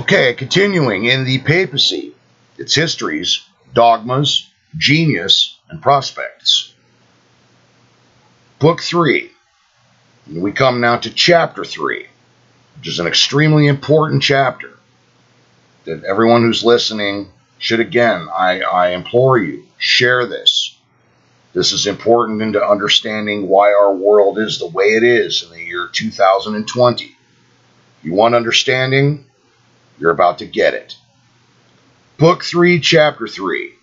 Okay, continuing in the Papacy, its histories, dogmas, genius, and prospects. Book 3. And we come now to Chapter 3, which is an extremely important chapter that everyone who's listening should, again, I implore you, share this. This is important into understanding why our world is the way it is in the year 2020. You want understanding? You're about to get it. Book 3, Chapter 3.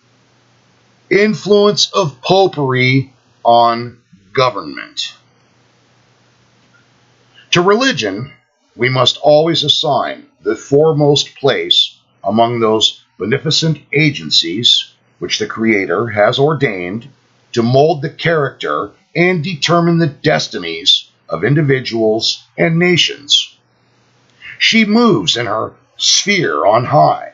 Influence of Popery on Government. To religion, we must always assign the foremost place among those beneficent agencies which the Creator has ordained to mold the character and determine the destinies of individuals and nations. She moves in her sphere on high,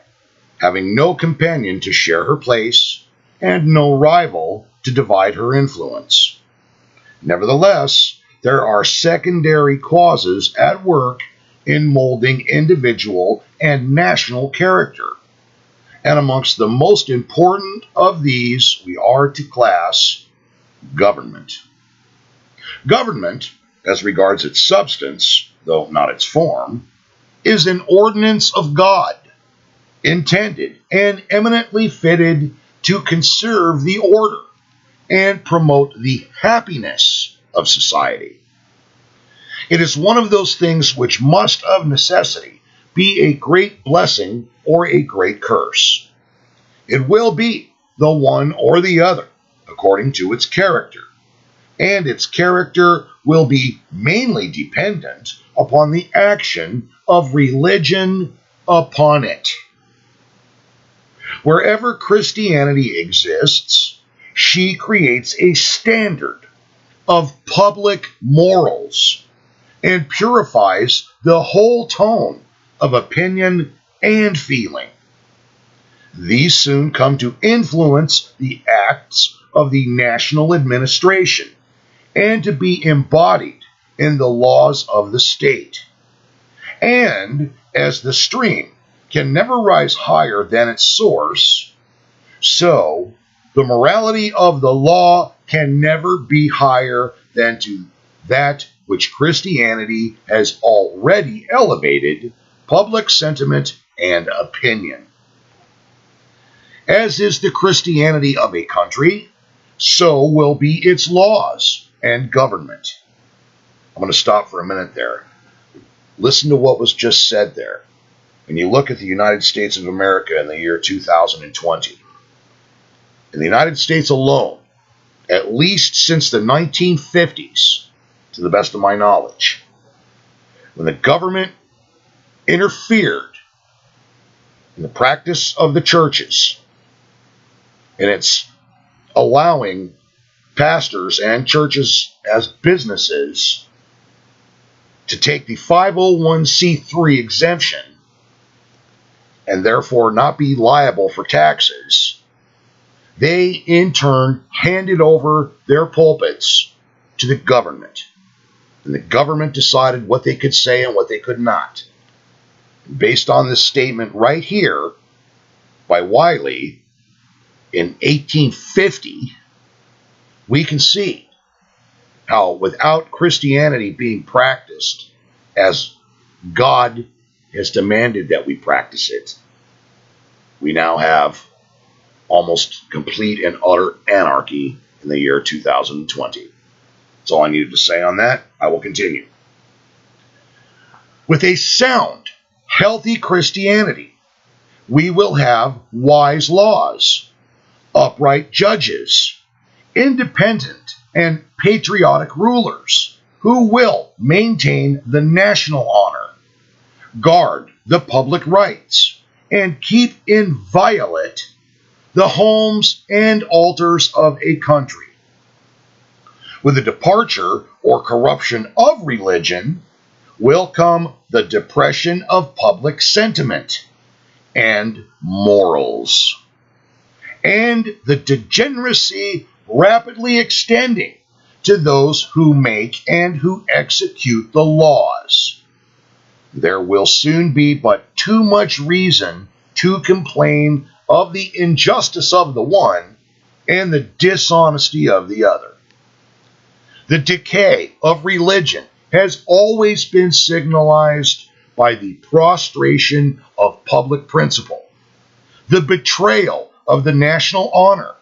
having no companion to share her place and no rival to divide her influence. Nevertheless, there are secondary causes at work in molding individual and national character, and amongst the most important of these we are to class government. Government, as regards its substance, though not its form, is an ordinance of God, intended and eminently fitted to conserve the order and promote the happiness of society. It is one of those things which must of necessity be a great blessing or a great curse. It will be the one or the other, according to its character, and its character will be mainly dependent upon the action of religion upon it. Wherever Christianity exists, she creates a standard of public morals and purifies the whole tone of opinion and feeling. These soon come to influence the acts of the national administration and to be embodied in the laws of the state. And as the stream can never rise higher than its source, so the morality of the law can never be higher than to that which Christianity has already elevated public sentiment and opinion. As is the Christianity of a country, so will be its laws and government. I'm going to stop for a minute there. Listen to what was just said there. When you look at the United States of America in the year 2020, in the United States alone, at least since the 1950s, to the best of my knowledge, when the government interfered in the practice of the churches, and it's allowing pastors and churches as businesses to take the 501c3 exemption and therefore not be liable for taxes, they in turn handed over their pulpits to the government. And the government decided what they could say and what they could not. Based on this statement right here by Wylie in 1850, we can see how without Christianity being practiced as God has demanded that we practice it, we now have almost complete and utter anarchy in the year 2020. That's all I needed to say on that. I will continue. With a sound, healthy Christianity, we will have wise laws, upright judges, independent and patriotic rulers who will maintain the national honor, guard the public rights, and keep inviolate the homes and altars of a country. With the departure or corruption of religion will come the depression of public sentiment and morals, and the degeneracy rapidly extending to those who make and who execute the laws. There will soon be but too much reason to complain of the injustice of the one and the dishonesty of the other. The decay of religion has always been signalized by the prostration of public principle, the betrayal of the national honor,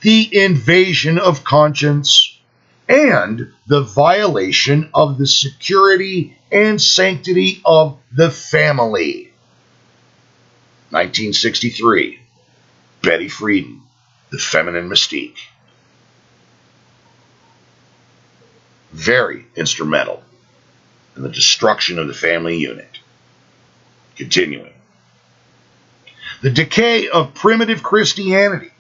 the invasion of conscience, and the violation of the security and sanctity of the family. 1963, Betty Friedan, The Feminine Mystique. Very instrumental in the destruction of the family unit. Continuing. The decay of primitive Christianity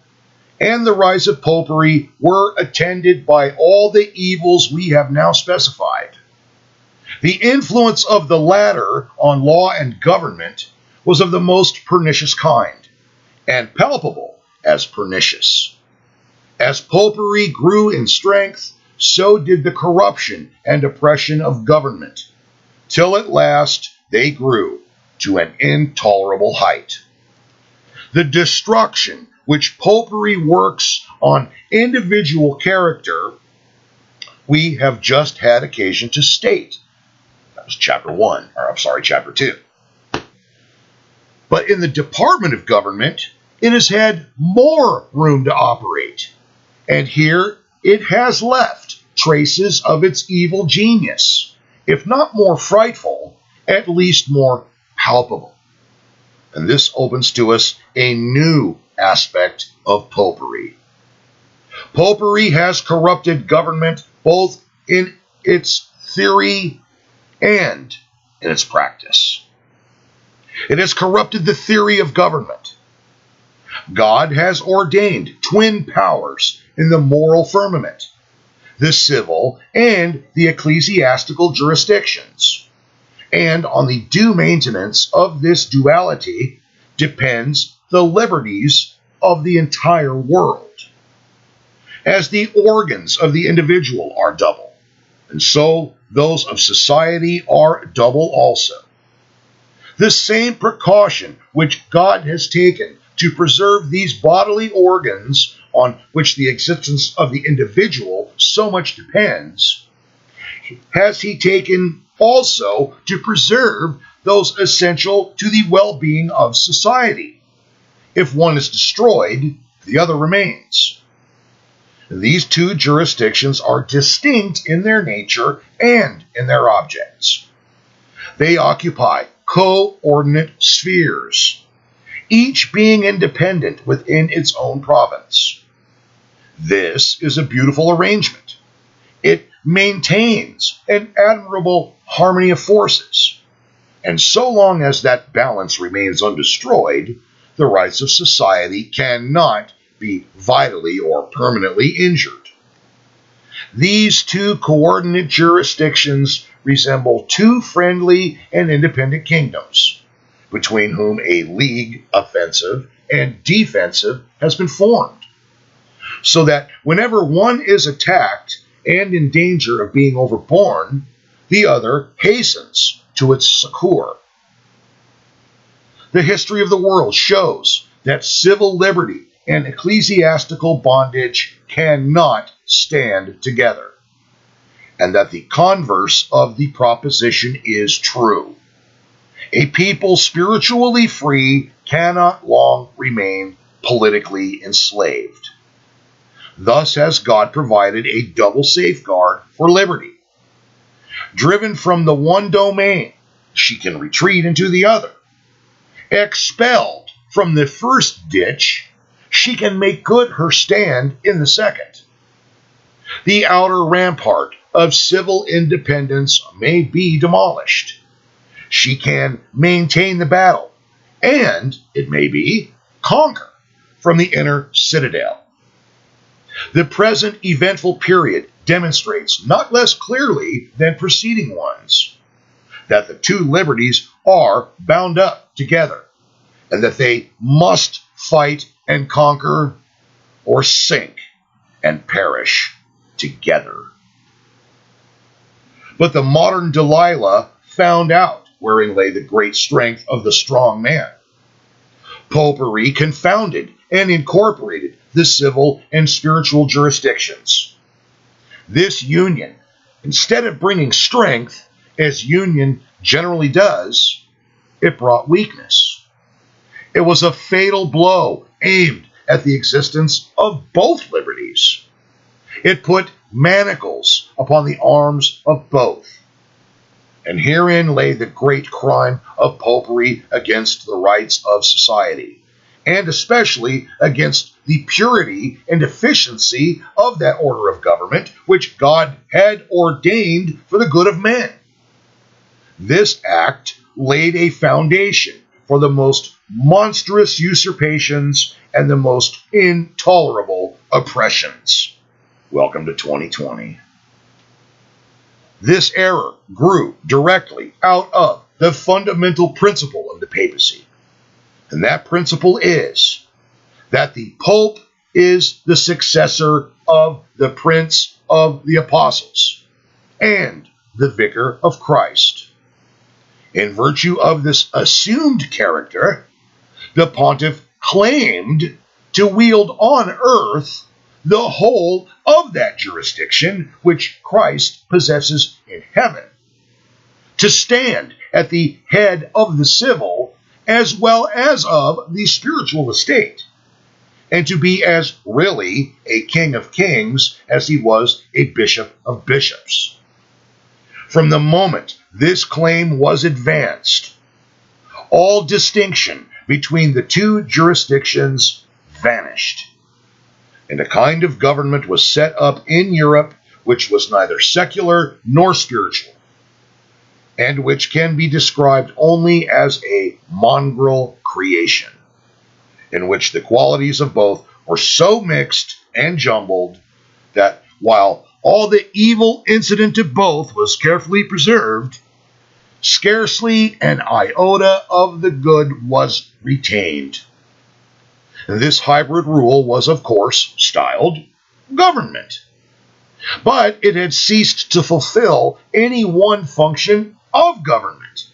and the rise of Popery were attended by all the evils we have now specified. The influence of the latter on law and government was of the most pernicious kind, and palpable as pernicious. As Popery grew in strength, so did the corruption and oppression of government, till at last they grew to an intolerable height. The destruction which Popery works on individual character, we have just had occasion to state. That was chapter 2. But in the department of government, it has had more room to operate, and here it has left traces of its evil genius, if not more frightful, at least more palpable. And this opens to us a new aspect of Popery. Popery has corrupted government both in its theory and in its practice. It has corrupted the theory of government. God has ordained twin powers in the moral firmament, the civil and the ecclesiastical jurisdictions. And on the due maintenance of this duality depends the liberties of the entire world. As the organs of the individual are double, and so those of society are double also. The same precaution which God has taken to preserve these bodily organs on which the existence of the individual so much depends, has he taken also to preserve those essential to the well-being of society. If one is destroyed, the other remains. These two jurisdictions are distinct in their nature and in their objects. They occupy coordinate spheres, each being independent within its own province. This is a beautiful arrangement. It maintains an admirable harmony of forces, and so long as that balance remains undestroyed, the rights of society cannot be vitally or permanently injured. These two coordinate jurisdictions resemble two friendly and independent kingdoms, between whom a league, offensive and defensive, has been formed, so that whenever one is attacked and in danger of being overborne, the other hastens to its succor. The history of the world shows that civil liberty and ecclesiastical bondage cannot stand together, and that the converse of the proposition is true. A people spiritually free cannot long remain politically enslaved. Thus has God provided a double safeguard for liberty. Driven from the one domain, she can retreat into the other. Expelled from the first ditch, she can make good her stand in the second. The outer rampart of civil independence may be demolished. She can maintain the battle, and, it may be, conquer from the inner citadel. The present eventful period demonstrates not less clearly than preceding ones that the two liberties are bound up together, and that they must fight and conquer, or sink and perish together. But the modern Delilah found out wherein lay the great strength of the strong man. Popery confounded and incorporated the civil and spiritual jurisdictions. This union, instead of bringing strength, as union generally does, it brought weakness. It was a fatal blow aimed at the existence of both liberties. It put manacles upon the arms of both. And herein lay the great crime of popery against the rights of society, and especially against the purity and efficiency of that order of government which God had ordained for the good of men. This act laid a foundation for the most monstrous usurpations and the most intolerable oppressions. Welcome to 2020. This error grew directly out of the fundamental principle of the papacy. And that principle is that the Pope is the successor of the Prince of the Apostles and the Vicar of Christ. In virtue of this assumed character, the pontiff claimed to wield on earth the whole of that jurisdiction which Christ possesses in heaven, to stand at the head of the civil as well as of the spiritual estate, and to be as really a king of kings as he was a bishop of bishops. From the moment this claim was advanced, all distinction between the two jurisdictions vanished, and a kind of government was set up in Europe which was neither secular nor spiritual, and which can be described only as a mongrel creation, in which the qualities of both were so mixed and jumbled that while all the evil incident to both was carefully preserved, scarcely an iota of the good was retained. This hybrid rule was, of course, styled government. But it had ceased to fulfill any one function of government,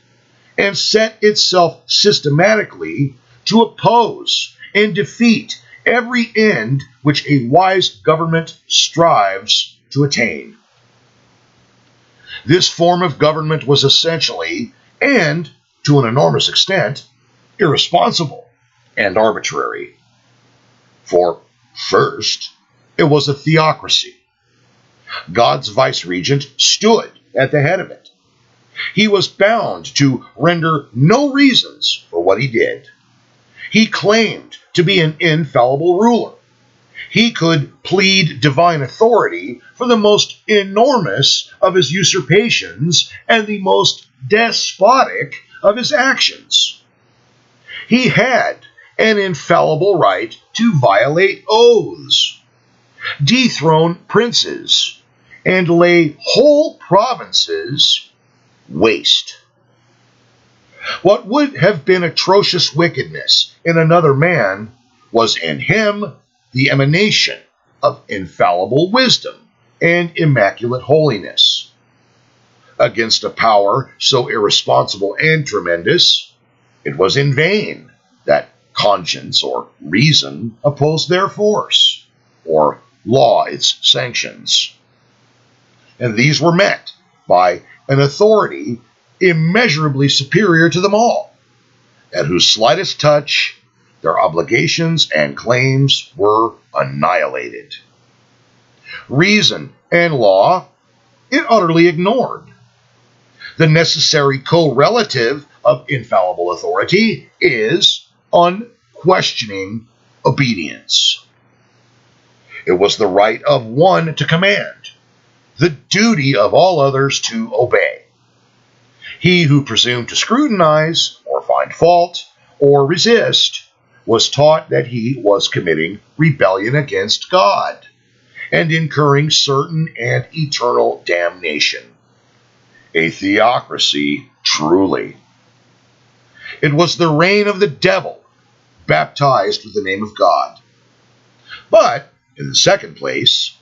and set itself systematically to oppose and defeat every end which a wise government strives to attain. This form of government was essentially, and to an enormous extent, irresponsible and arbitrary. For, first, it was a theocracy. God's vice-regent stood at the head of it. He was bound to render no reasons for what he did. He claimed to be an infallible ruler. He could plead divine authority for the most enormous of his usurpations and the most despotic of his actions. He had an infallible right to violate oaths, dethrone princes, and lay whole provinces waste. What would have been atrocious wickedness in another man was in him the emanation of infallible wisdom and immaculate holiness. Against a power so irresponsible and tremendous, it was in vain that conscience or reason opposed their force, or law its sanctions. And these were met by an authority immeasurably superior to them all, at whose slightest touch their obligations and claims were annihilated. Reason and law it utterly ignored. The necessary correlative of infallible authority is unquestioning obedience. It was the right of one to command, the duty of all others to obey. He who presumed to scrutinize, or find fault, or resist, was taught that he was committing rebellion against God, and incurring certain and eternal damnation. A theocracy, truly. It was the reign of the devil, baptized with the name of God. But, in the second place,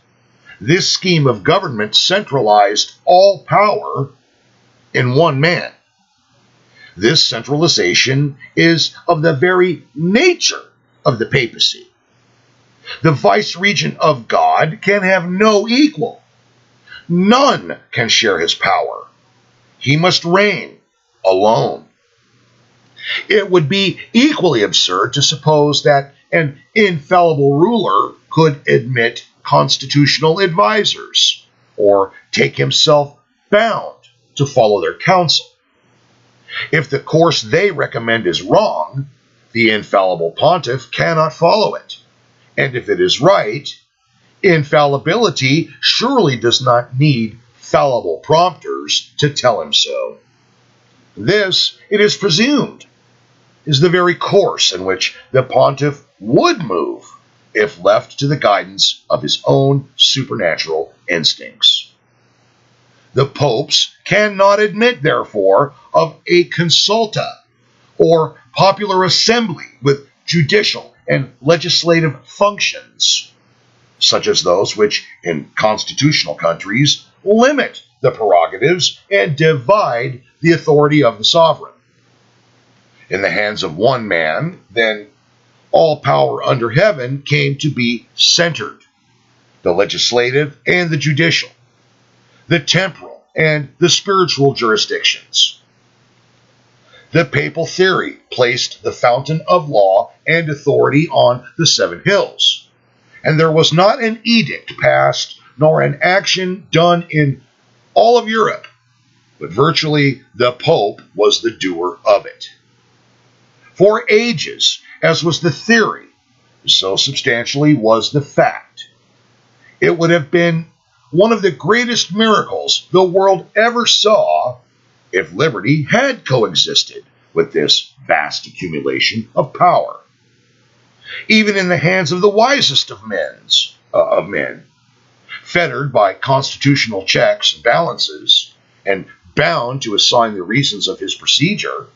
this scheme of government centralized all power in one man, This centralization is of the very nature of the papacy. The vice-regent of God can have no equal. None can share his power. He must reign alone. It would be equally absurd to suppose that an infallible ruler could admit constitutional advisors or take himself bound to follow their counsel. If the course they recommend is wrong, the infallible pontiff cannot follow it. And if it is right, infallibility surely does not need fallible prompters to tell him so. This, it is presumed, is the very course in which the pontiff would move if left to the guidance of his own supernatural instincts. The popes cannot admit, therefore, of a consulta, or popular assembly with judicial and legislative functions, such as those which, in constitutional countries, limit the prerogatives and divide the authority of the sovereign. In the hands of one man, then, all power under heaven came to be centered, the legislative and the judicial, the temporal and the spiritual jurisdictions. The Papal Theory placed the fountain of law and authority on the 7 hills, and there was not an edict passed nor an action done in all of Europe, but virtually the Pope was the doer of it. For ages, as was the theory, so substantially was the fact. It would have been one of the greatest miracles the world ever saw if liberty had coexisted with this vast accumulation of power. Even in the hands of the wisest of men, fettered by constitutional checks and balances, and bound to assign the reasons of his procedure,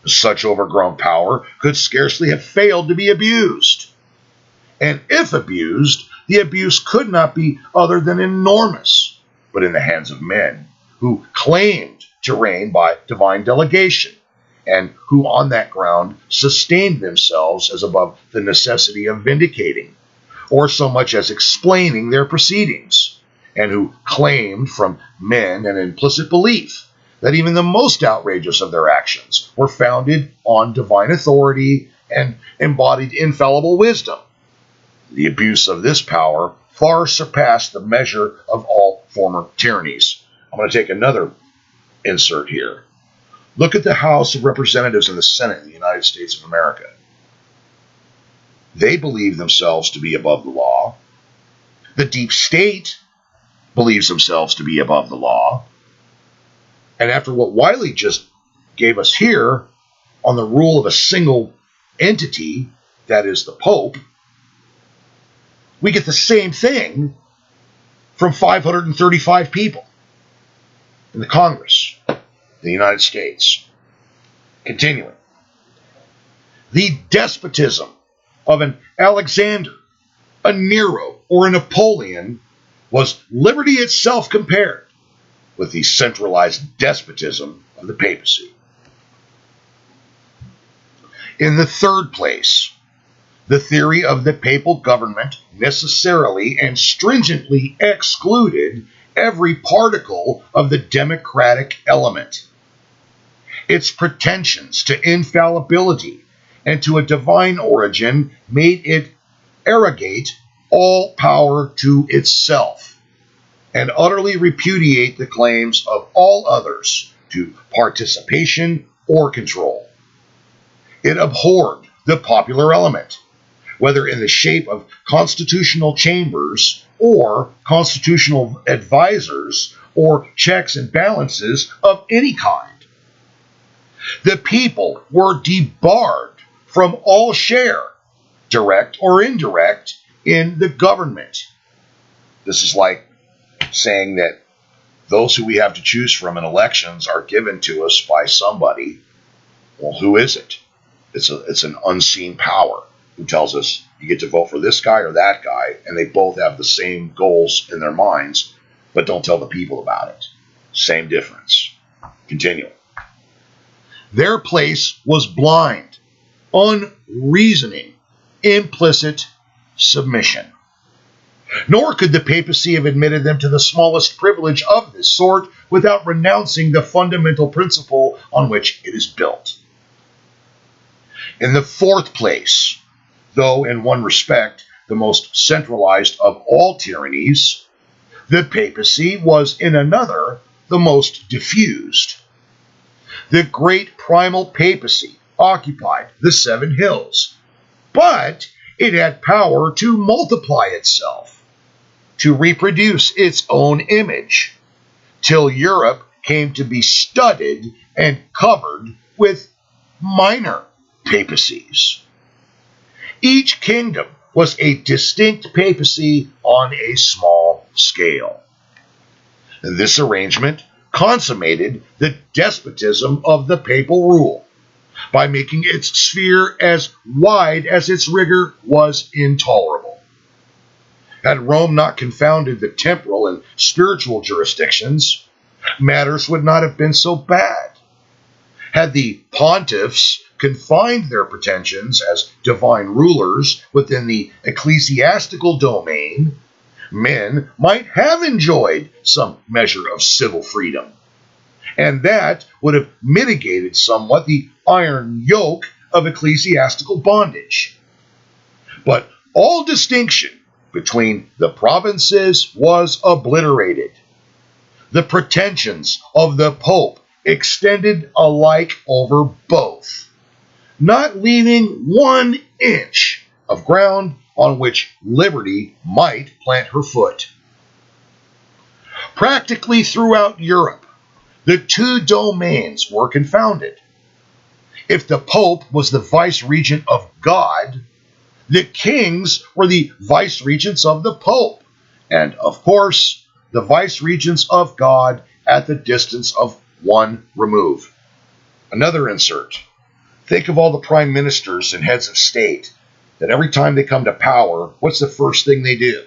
such overgrown power could scarcely have failed to be abused. And if abused, the abuse could not be other than enormous, but in the hands of men who claimed to reign by divine delegation, and who on that ground sustained themselves as above the necessity of vindicating, or so much as explaining their proceedings, and who claimed from men an implicit belief that even the most outrageous of their actions were founded on divine authority and embodied infallible wisdom. The abuse of this power far surpassed the measure of all former tyrannies. I'm going to take another insert here. Look at the House of Representatives and the Senate in the United States of America. They believe themselves to be above the law. The deep state believes themselves to be above the law. And after what Wylie just gave us here on the rule of a single entity, that is the Pope, we get the same thing from 535 people in the Congress in the United States. Continuing. The despotism of an Alexander, a Nero, or a Napoleon was liberty itself compared with the centralized despotism of the papacy. In the third place, the theory of the papal government necessarily and stringently excluded every particle of the democratic element. Its pretensions to infallibility and to a divine origin made it arrogate all power to itself, and utterly repudiate the claims of all others to participation or control. It abhorred the popular element, whether in the shape of constitutional chambers or constitutional advisors or checks and balances of any kind. The people were debarred from all share, direct or indirect, in the government. This is like saying that those who we have to choose from in elections are given to us by somebody. Well, who is it? It's an unseen power who tells us you get to vote for this guy or that guy, and they both have the same goals in their minds, but don't tell the people about it. Same difference. Continuing. Their place was blind, unreasoning, implicit submission. Nor could the papacy have admitted them to the smallest privilege of this sort without renouncing the fundamental principle on which it is built. In the fourth place, though in one respect the most centralized of all tyrannies, the papacy was in another the most diffused. The great primal papacy occupied the 7 hills, but it had power to multiply itself, to reproduce its own image, till Europe came to be studded and covered with minor papacies. Each kingdom was a distinct papacy on a small scale. This arrangement consummated the despotism of the papal rule by making its sphere as wide as its rigor was intolerable. Had Rome not confounded the temporal and spiritual jurisdictions, matters would not have been so bad. Had the pontiffs confined their pretensions as divine rulers within the ecclesiastical domain, men might have enjoyed some measure of civil freedom, and that would have mitigated somewhat the iron yoke of ecclesiastical bondage. But all distinction between the provinces was obliterated. The pretensions of the Pope extended alike over both, not leaving 1 inch of ground on which liberty might plant her foot. Practically throughout Europe, the 2 domains were confounded. If the Pope was the vice-regent of God, the kings were the vice-regents of the Pope, and, of course, the vice-regents of God at the distance of 1 remove. Another insert. Think of all the prime ministers and heads of state that every time they come to power, what's the first thing they do?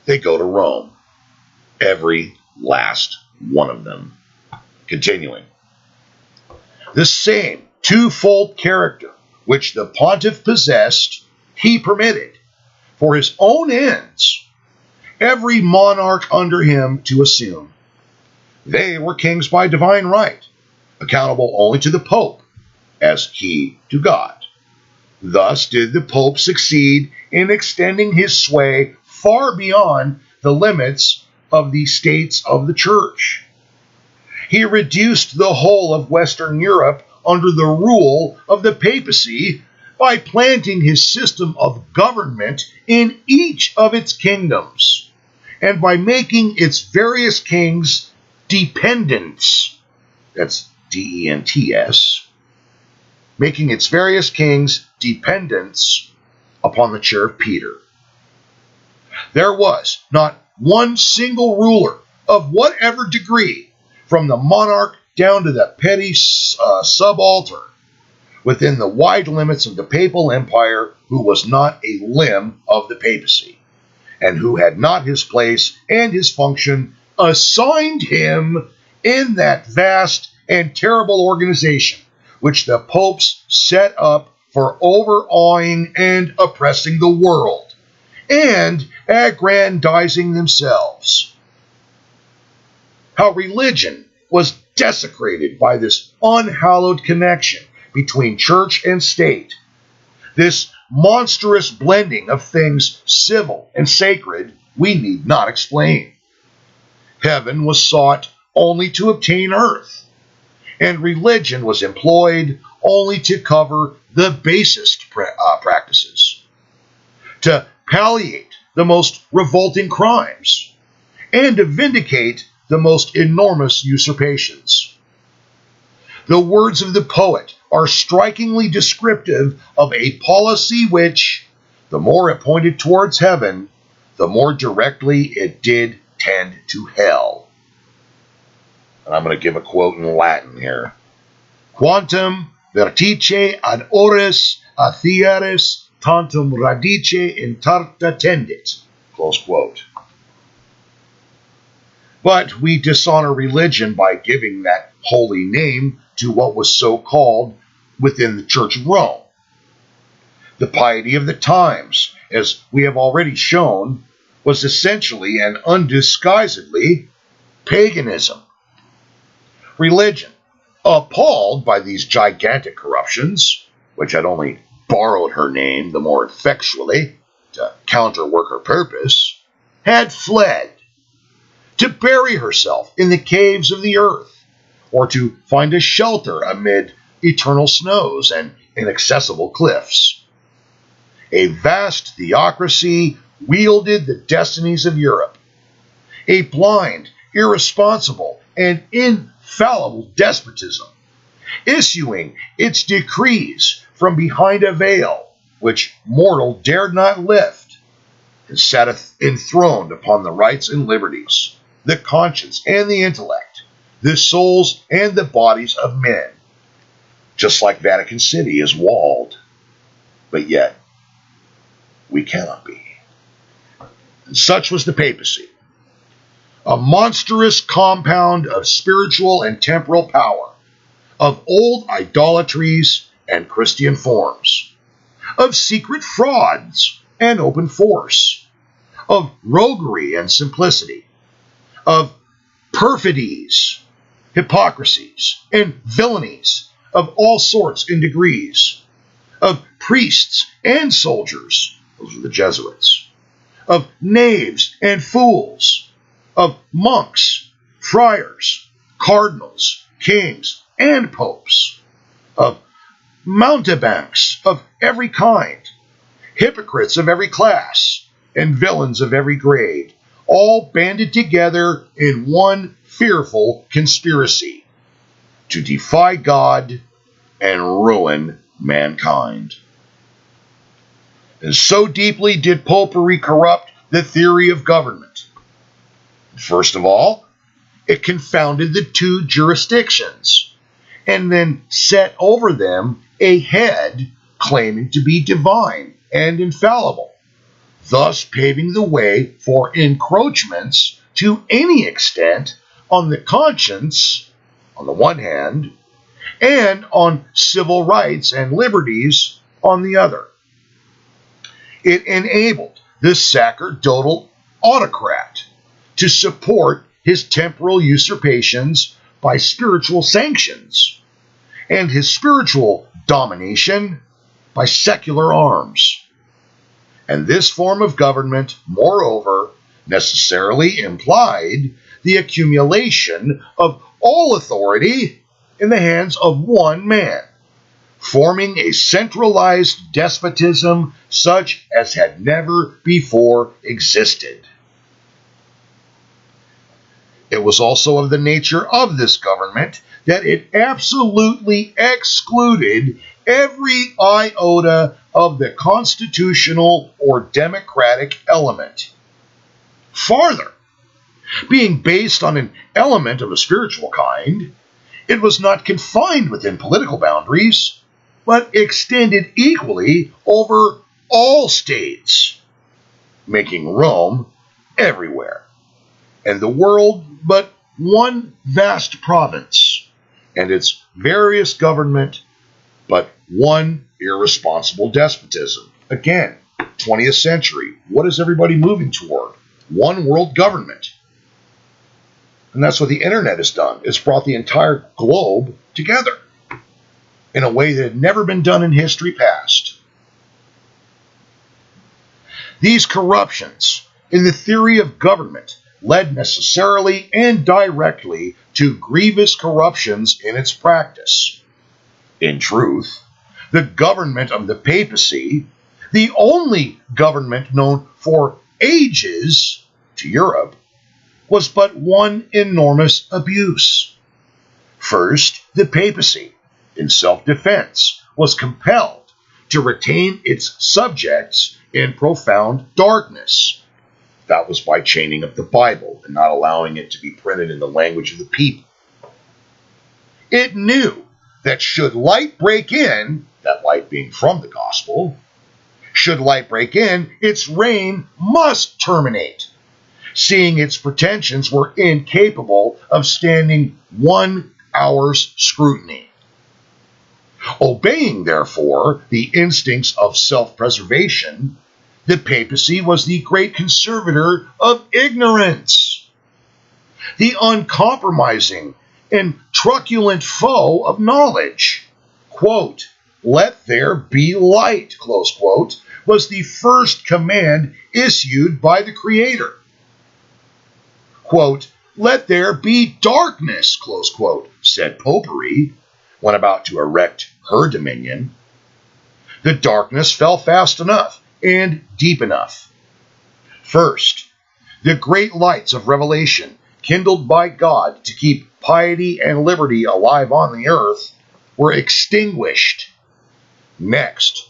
They go to Rome. Every last one of them. Continuing. The same twofold character which the pontiff possessed, he permitted, for his own ends, every monarch under him to assume. They were kings by divine right, accountable only to the Pope, as he to God. Thus did the Pope succeed in extending his sway far beyond the limits of the states of the Church. He reduced the whole of Western Europe under the rule of the papacy by planting his system of government in each of its kingdoms, and by making its various kings dependents. That's D-E-N-T-S. Making its various kings dependents upon the chair of Peter. There was not one single ruler of whatever degree, from the monarch down to the petty subaltern, within the wide limits of the papal empire, who was not a limb of the papacy, and who had not his place and his function assigned him in that vast and terrible organization which the popes set up for overawing and oppressing the world, and aggrandizing themselves. How religion was desecrated by this unhallowed connection between church and state, this monstrous blending of things civil and sacred, we need not explain. Heaven was sought only to obtain earth, and religion was employed only to cover the basest practices, to palliate the most revolting crimes, and to vindicate the most enormous usurpations. The words of the poet are strikingly descriptive of a policy which, the more it pointed towards heaven, the more directly it did tend to hell. And I'm going to give a quote in Latin here. Quantum vertice ad ores athieris tantum radice intarta tendit. Close quote. But we dishonor religion by giving that holy name to what was so called within the Church of Rome. The piety of the times, as we have already shown, was essentially and undisguisedly paganism. Religion, appalled by these gigantic corruptions, which had only borrowed her name the more effectually to counterwork her purpose, had fled to bury herself in the caves of the earth, or to find a shelter amid eternal snows and inaccessible cliffs. A vast theocracy wielded the destinies of Europe. A blind, irresponsible, and infallible despotism, issuing its decrees from behind a veil which mortal dared not lift, and sat enthroned upon the rights and liberties, the conscience and the intellect, the souls and the bodies of men, just like Vatican City is walled. But yet, we cannot be. And such was the papacy, a monstrous compound of spiritual and temporal power, of old idolatries and Christian forms, of secret frauds and open force, of roguery and simplicity, of perfidies, hypocrisies, and villainies of all sorts and degrees, of priests and soldiers, those are the Jesuits, of knaves and fools, of monks, friars, cardinals, kings, and popes, of mountebanks of every kind, hypocrites of every class, and villains of every grade, all banded together in one fearful conspiracy to defy God and ruin mankind. And so deeply did Popery corrupt the theory of government. First of all, it confounded the two jurisdictions, and then set over them a head claiming to be divine and infallible, thus paving the way for encroachments to any extent on the conscience, on the one hand, and on civil rights and liberties on the other. It enabled the sacerdotal autocrat to support his temporal usurpations by spiritual sanctions, and his spiritual domination by secular arms. And this form of government, moreover, necessarily implied the accumulation of all authority in the hands of one man, forming a centralized despotism such as had never before existed. It was also of the nature of this government that it absolutely excluded every iota of the constitutional or democratic element. Farther, being based on an element of a spiritual kind, it was not confined within political boundaries, but extended equally over all states, making Rome everywhere, and the world but one vast province, and its various government but one irresponsible despotism. Again, 20th century, what is everybody moving toward? One world government. And that's what the internet has done. It's brought the entire globe together in a way that had never been done in history past. These corruptions in the theory of government led necessarily and directly to grievous corruptions in its practice. In truth, the government of the papacy, the only government known for ages to Europe, was but one enormous abuse. First, the papacy, in self-defense, was compelled to retain its subjects in profound darkness. That was by chaining up the Bible and not allowing it to be printed in the language of the people. It knew that should light break in, that light being from the gospel, should light break in, its reign must terminate, seeing its pretensions were incapable of standing 1 hour's scrutiny. Obeying, therefore, the instincts of self-preservation, the papacy was the great conservator of ignorance, the uncompromising and truculent foe of knowledge. Quote, "Let there be light," close quote, was the first command issued by the Creator. Quote, "Let there be darkness," close quote, said Popery, when about to erect her dominion. The darkness fell fast enough and deep enough. First, the great lights of revelation, kindled by God to keep piety and liberty alive on the earth, were extinguished. Next,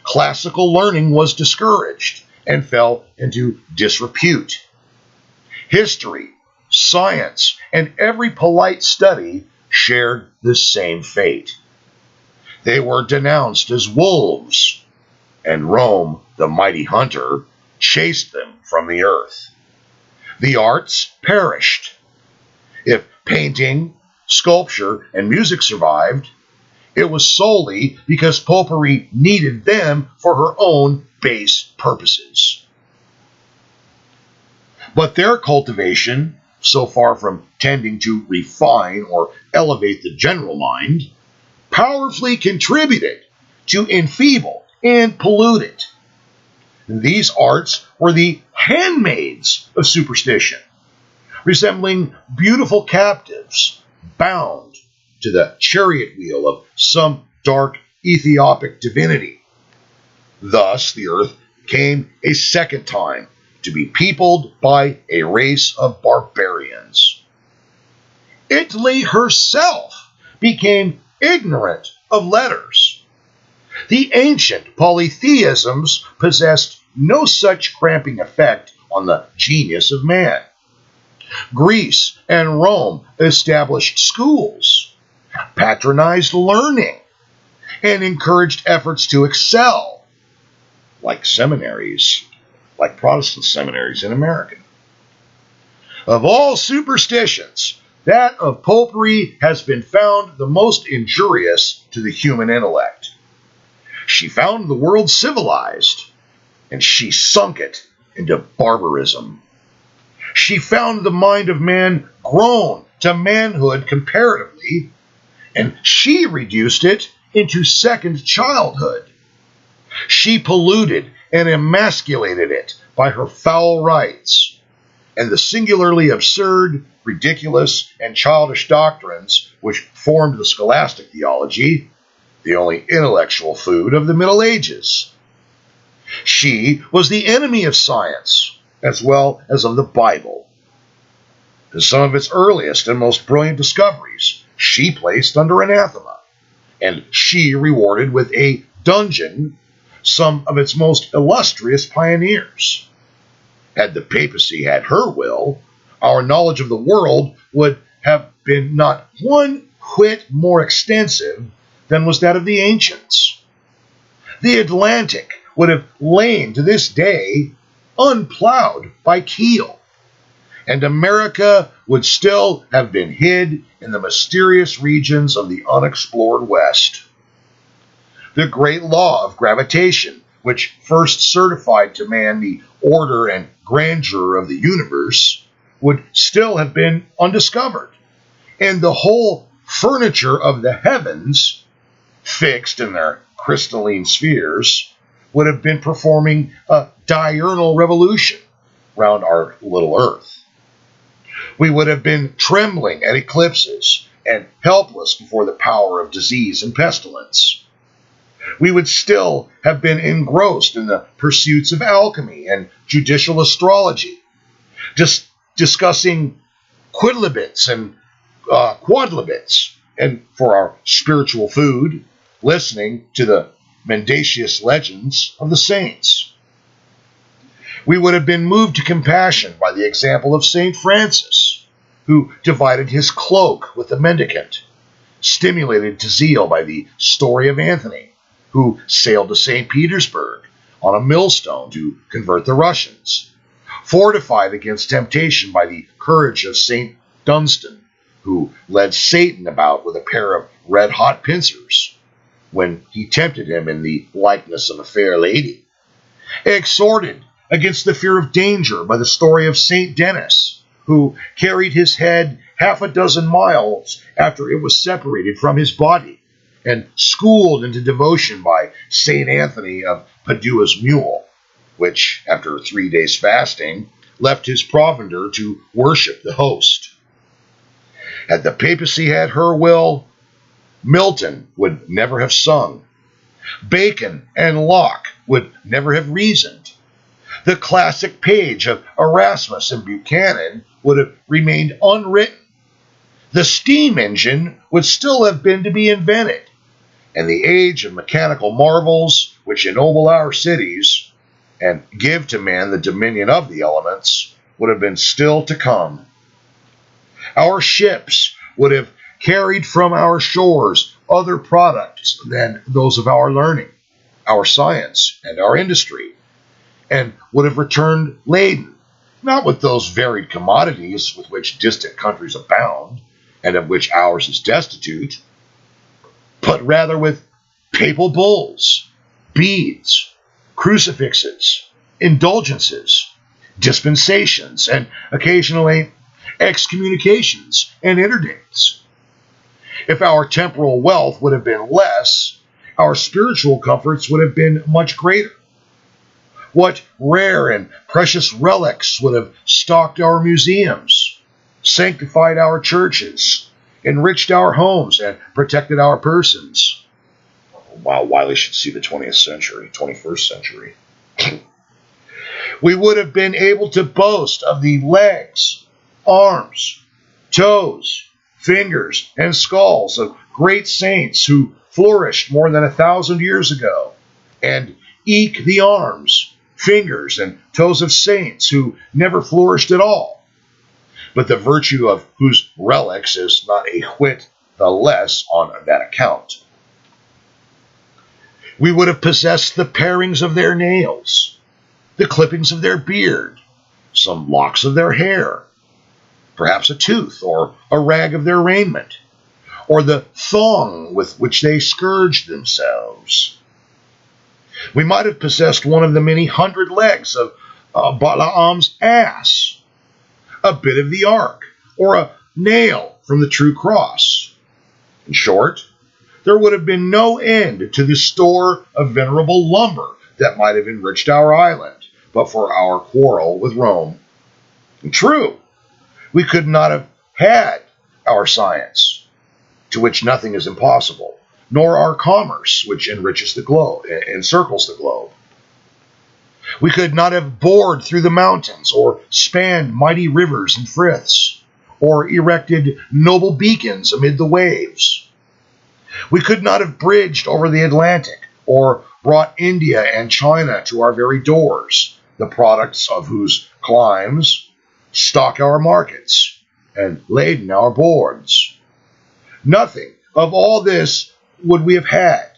classical learning was discouraged and fell into disrepute. History, science, and every polite study shared the same fate. They were denounced as wolves, and Rome, the mighty hunter, chased them from the earth. The arts perished. If painting, sculpture, and music survived, it was solely because Popery needed them for her own base purposes. But their cultivation, so far from tending to refine or elevate the general mind, powerfully contributed to enfeeble and pollute it. These arts were the handmaids of superstition, resembling beautiful captives bound to the chariot wheel of some dark Ethiopic divinity. Thus the earth came a second time to be peopled by a race of barbarians. Italy herself became ignorant of letters. The ancient polytheisms possessed no such cramping effect on the genius of man. Greece and Rome established schools, patronized learning, and encouraged efforts to excel, like seminaries, like Protestant seminaries in America. Of all superstitions, that of Popery has been found the most injurious to the human intellect. She found the world civilized, and she sunk it into barbarism. She found the mind of man grown to manhood comparatively, and she reduced it into second childhood. She polluted and emasculated it by her foul rites, and the singularly absurd, ridiculous, and childish doctrines which formed the scholastic theology, the only intellectual food of the Middle Ages. She was the enemy of science, as well as of the Bible. And some of its earliest and most brilliant discoveries she placed under anathema, and she rewarded with a dungeon some of its most illustrious pioneers. Had the papacy had her will, our knowledge of the world would have been not one whit more extensive than was that of the ancients. The Atlantic would have lain to this day unplowed by keel, and America would still have been hid in the mysterious regions of the unexplored West. The great law of gravitation, which first certified to man the order and grandeur of the universe, would still have been undiscovered, and the whole furniture of the heavens, fixed in their crystalline spheres, would have been performing a diurnal revolution round our little earth. We would have been trembling at eclipses and helpless before the power of disease and pestilence. We would still have been engrossed in the pursuits of alchemy and judicial astrology, discussing quidlibets and quadlibets, and for our spiritual food, listening to the mendacious legends of the saints. We would have been moved to compassion by the example of St. Francis, who divided his cloak with the mendicant, stimulated to zeal by the story of Anthony, who sailed to St. Petersburg on a millstone to convert the Russians, fortified against temptation by the courage of St. Dunstan, who led Satan about with a pair of red-hot pincers, when he tempted him in the likeness of a fair lady, exhorted against the fear of danger by the story of St. Denis, who carried his head 6 miles after it was separated from his body, and schooled into devotion by St. Anthony of Padua's mule, which, after 3 days fasting, left his provender to worship the host. Had the papacy had her will, Milton would never have sung. Bacon and Locke would never have reasoned. The classic page of Erasmus and Buchanan would have remained unwritten. The steam engine would still have been to be invented, and the age of mechanical marvels, which ennoble our cities and give to man the dominion of the elements, would have been still to come. Our ships would have carried from our shores other products than those of our learning, our science, and our industry, and would have returned laden, not with those varied commodities with which distant countries abound, and of which ours is destitute, but rather with papal bulls, beads, crucifixes, indulgences, dispensations, and occasionally excommunications and interdicts. If our temporal wealth would have been less, our spiritual comforts would have been much greater. What rare and precious relics would have stocked our museums, sanctified our churches, enriched our homes, and protected our persons. Wow, Wylie should see the 21st century. We would have been able to boast of the legs, arms, toes, fingers, and skulls of great saints who flourished more than 1,000 years ago, and eke the arms, fingers, and toes of saints who never flourished at all, but the virtue of whose relics is not a whit the less on that account. We would have possessed the parings of their nails, the clippings of their beard, some locks of their hair, perhaps a tooth or a rag of their raiment, or the thong with which they scourged themselves. We might have possessed one of the many hundred legs of Balaam's ass, a bit of the ark, or a nail from the true cross. In short, there would have been no end to the store of venerable lumber that might have enriched our island, but for our quarrel with Rome. And true, we could not have had our science, to which nothing is impossible, nor our commerce, which enriches the globe, encircles the globe. We could not have bored through the mountains, or spanned mighty rivers and friths, or erected noble beacons amid the waves. We could not have bridged over the Atlantic, or brought India and China to our very doors, the products of whose climes stock our markets, and laden our boards. Nothing of all this would we have had,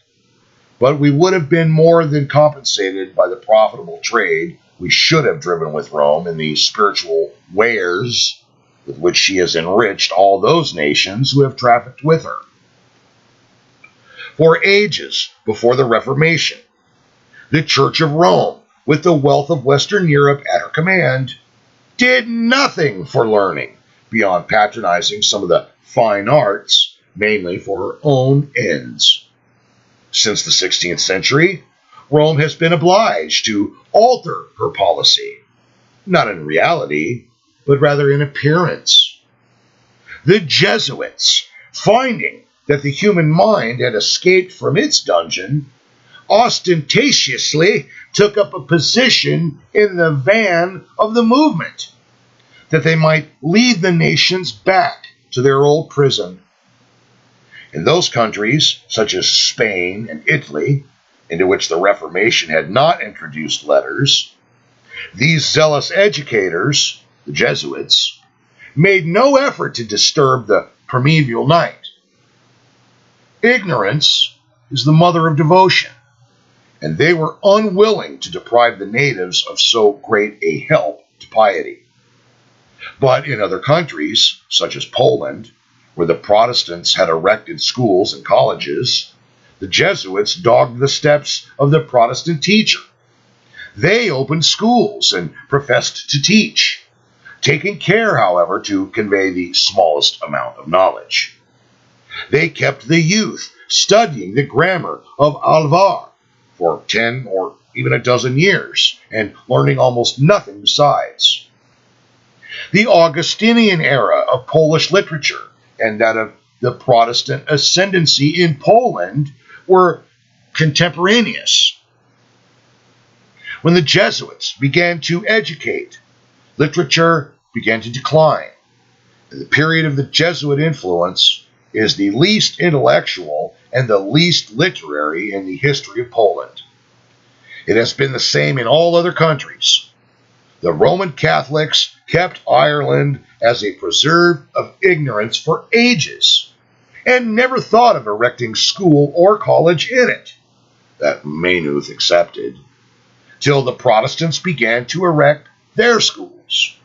but we would have been more than compensated by the profitable trade we should have driven with Rome in the spiritual wares with which she has enriched all those nations who have trafficked with her. For ages before the Reformation, the Church of Rome, with the wealth of Western Europe at her command, did nothing for learning beyond patronizing some of the fine arts, mainly for her own ends. Since the 16th century, Rome has been obliged to alter her policy, not in reality, but rather in appearance. The Jesuits, finding that the human mind had escaped from its dungeon, ostentatiously took up a position in the van of the movement, that they might lead the nations back to their old prison. In those countries, such as Spain and Italy, into which the Reformation had not introduced letters, these zealous educators, the Jesuits, made no effort to disturb the primeval night. Ignorance is the mother of devotion, and they were unwilling to deprive the natives of so great a help to piety. But in other countries, such as Poland, where the Protestants had erected schools and colleges, The Jesuits dogged the steps of the Protestant teacher. They opened schools and professed to teach, taking care, however, to convey the smallest amount of knowledge. They kept the youth studying the grammar of Alvar for 10 or even a dozen years, and learning almost nothing besides. The Augustinian era of Polish literature and that of the Protestant ascendancy in Poland were contemporaneous. When the Jesuits began to educate, literature began to decline. The period of the Jesuit influence is the least intellectual and the least literary in the history of Poland. It has been the same in all other countries. The Roman Catholics kept Ireland as a preserve of ignorance for ages, and never thought of erecting school or college in it, that Maynooth excepted, till the Protestants began to erect their schools.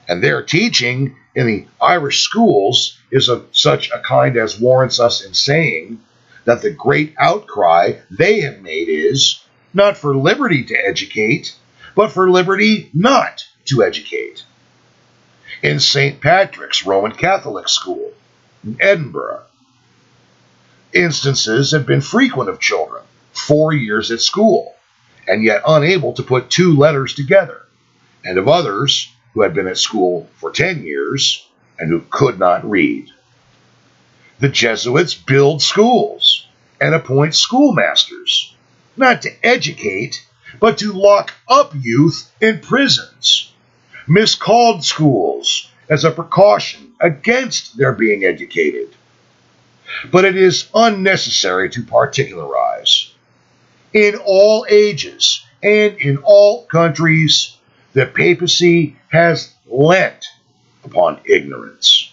And their teaching in the Irish schools is of such a kind as warrants us in saying that the great outcry they have made is not for liberty to educate, but for liberty not to educate. In St. Patrick's Roman Catholic School in Edinburgh, instances have been frequent of children 4 years at school, and yet unable to put two letters together, and of others who had been at school for 10 years and who could not read. The Jesuits build schools and appoint schoolmasters, not to educate, but to lock up youth in prisons, miscalled schools as a precaution against their being educated. But it is unnecessary to particularize. In all ages and in all countries, the papacy has lent upon ignorance.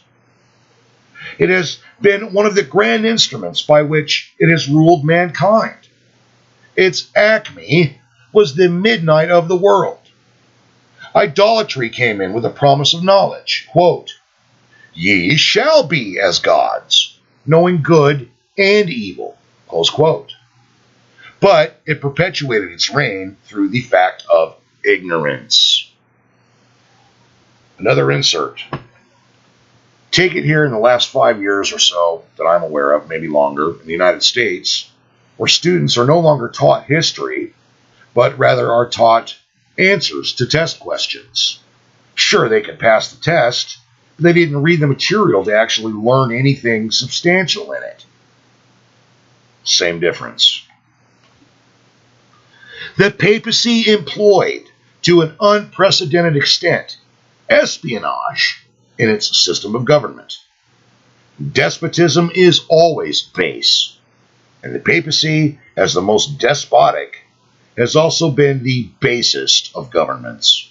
It has been one of the grand instruments by which it has ruled mankind. Its acme was the midnight of the world. Idolatry came in with a promise of knowledge. Quote, "Ye shall be as gods, knowing good and evil." Close quote. But it perpetuated its reign through the fact of ignorance. Another insert. Take it here in the last 5 years or so that I'm aware of, maybe longer, in the United States, where students are no longer taught history, but rather are taught answers to test questions. Sure, they can pass the test, but they didn't read the material to actually learn anything substantial in it. Same difference. The papacy employed, to an unprecedented extent, espionage in its system of government. Despotism is always base, and the papacy, as the most despotic, has also been the basest of governments.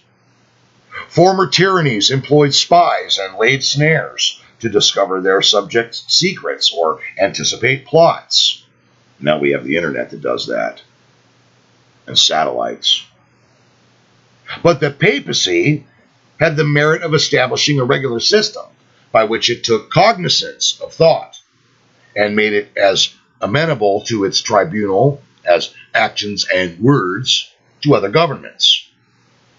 Former tyrannies employed spies and laid snares to discover their subjects' secrets or anticipate plots. Now we have the internet that does that, and satellites. But the papacy had the merit of establishing a regular system by which it took cognizance of thought and made it as amenable to its tribunal as actions and words to other governments.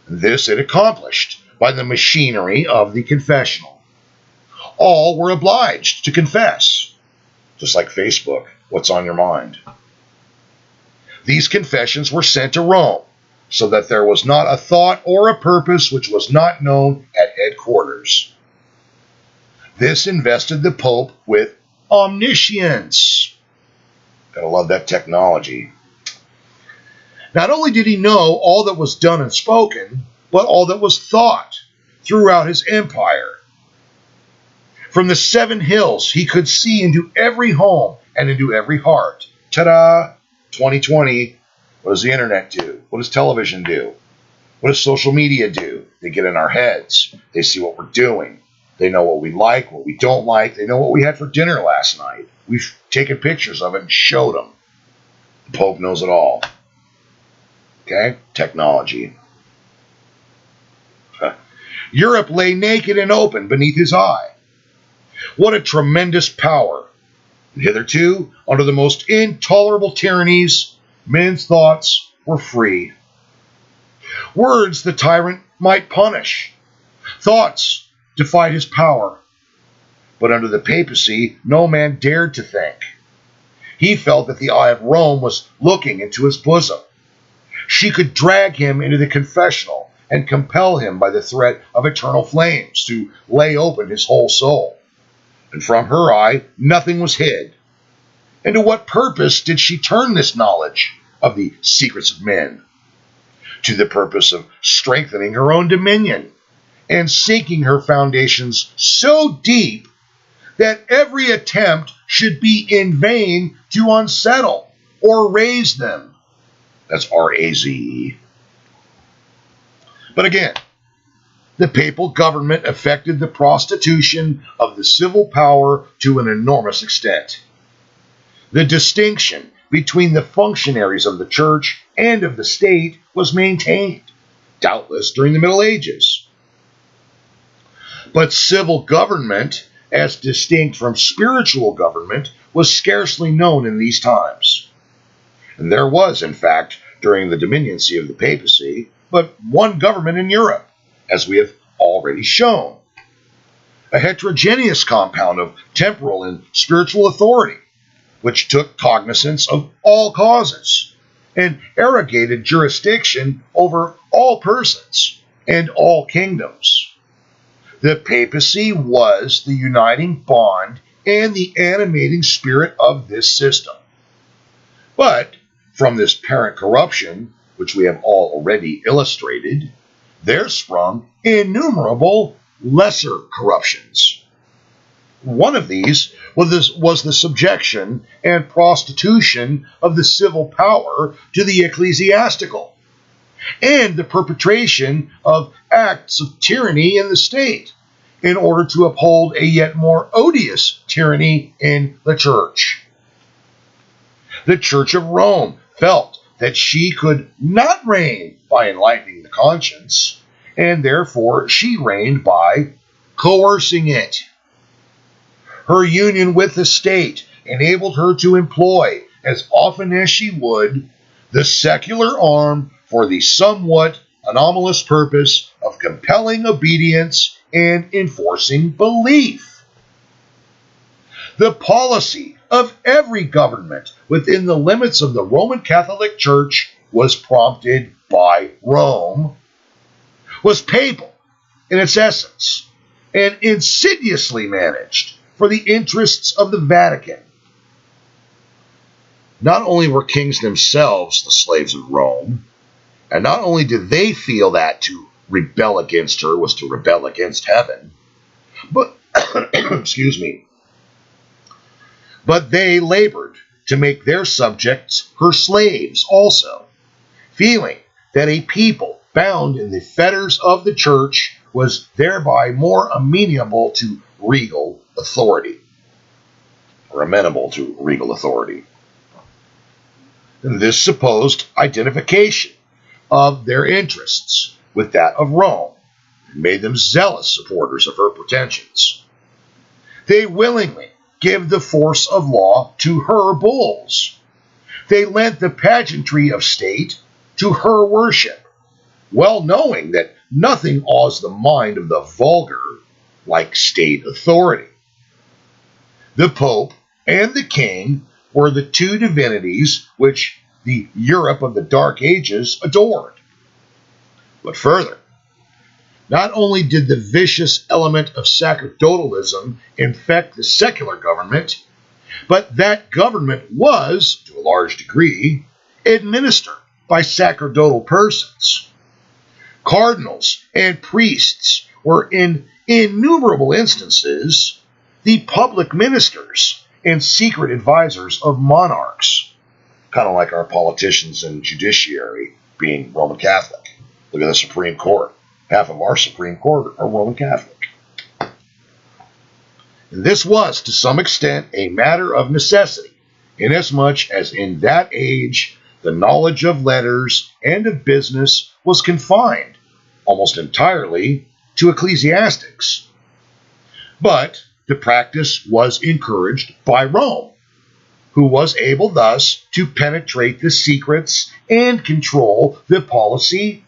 This it accomplished by the machinery of the confessional. All were obliged to confess, just like Facebook, what's on your mind. These confessions were sent to Rome, so that there was not a thought or a purpose which was not known at headquarters. This invested the Pope with omniscience. Gotta love that technology. Not only did he know all that was done and spoken, but all that was thought throughout his empire. From the 7 hills, he could see into every home and into every heart. Ta-da! 2020. What does the internet do? What does television do? What does social media do? They get in our heads. They see what we're doing. They know what we like, what we don't like. They know what we had for dinner last night. We've taken pictures of it and showed them. The Pope knows it all. Okay? Technology. Europe lay naked and open beneath his eye. What a tremendous power Hitherto, under the most intolerable tyrannies, men's thoughts were free. Words the tyrant might punish. Thoughts defied his power. But under the papacy, no man dared to think. He felt that the eye of Rome was looking into his bosom. She could drag him into the confessional and compel him by the threat of eternal flames to lay open his whole soul. And from her eye, nothing was hid. And to what purpose did she turn this knowledge of the secrets of men? To the purpose of strengthening her own dominion and sinking her foundations so deep that every attempt should be in vain to unsettle or raise them. That's R-A-Z-E. But again, the papal government affected the prostitution of the civil power to an enormous extent. The distinction between the functionaries of the church and of the state was maintained, doubtless during the Middle Ages. But civil government, as distinct from spiritual government, was scarcely known in these times. And there was, in fact, during the dominioncy of the papacy, but one government in Europe, as we have already shown. A heterogeneous compound of temporal and spiritual authority, which took cognizance of all causes and arrogated jurisdiction over all persons and all kingdoms. The papacy was the uniting bond and the animating spirit of this system. But from this parent corruption, which we have already illustrated, there sprung innumerable lesser corruptions. One of these was the subjection and prostitution of the civil power to the ecclesiastical, and the perpetration of acts of tyranny in the state in order to uphold a yet more odious tyranny in the church. The Church of Rome felt that she could not reign by enlightening the conscience, and therefore she reigned by coercing it. Her union with the state enabled her to employ, as often as she would, the secular arm for the somewhat anomalous purpose of compelling obedience and enforcing belief. The policy of every government within the limits of the Roman Catholic Church was prompted by Rome, was papal in its essence, and insidiously managed for the interests of the Vatican. Not only were kings themselves the slaves of Rome, and not only did they feel that to rebel against her was to rebel against heaven, but but they labored to make their subjects her slaves also, feeling that a people bound in the fetters of the church was thereby more amenable to regal authority, or amenable to regal authority. And this supposed identification of their interests with that of Rome and made them zealous supporters of her pretensions. They willingly give the force of law to her bulls. They lent the pageantry of state to her worship, well knowing that nothing awes the mind of the vulgar like state authority. The Pope and the King were the two divinities which the Europe of the Dark Ages adored. But further, not only did the vicious element of sacerdotalism infect the secular government, but that government was, to a large degree, administered by sacerdotal persons. Cardinals and priests were in innumerable instances the public ministers and secret advisors of monarchs, kind of like our politicians and judiciary being Roman Catholic. Look at the Supreme Court. Half of our Supreme Court are Roman Catholic. And this was, to some extent, a matter of necessity, inasmuch as in that age the knowledge of letters and of business was confined, almost entirely, to ecclesiastics. But the practice was encouraged by Rome, who was able thus to penetrate the secrets and control the policy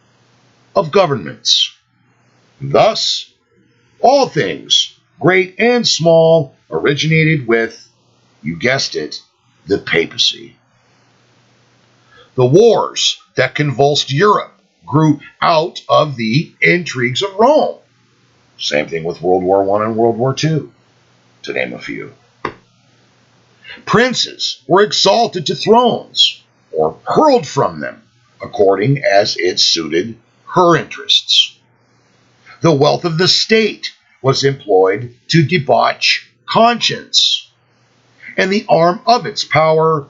of governments. Thus, all things, great and small, originated with, you guessed it, the papacy. The wars that convulsed Europe grew out of the intrigues of Rome. Same thing with World War I and World War II, to name a few. Princes were exalted to thrones, or hurled from them, according as it suited her interests. The wealth of the state was employed to debauch conscience, and the arm of its power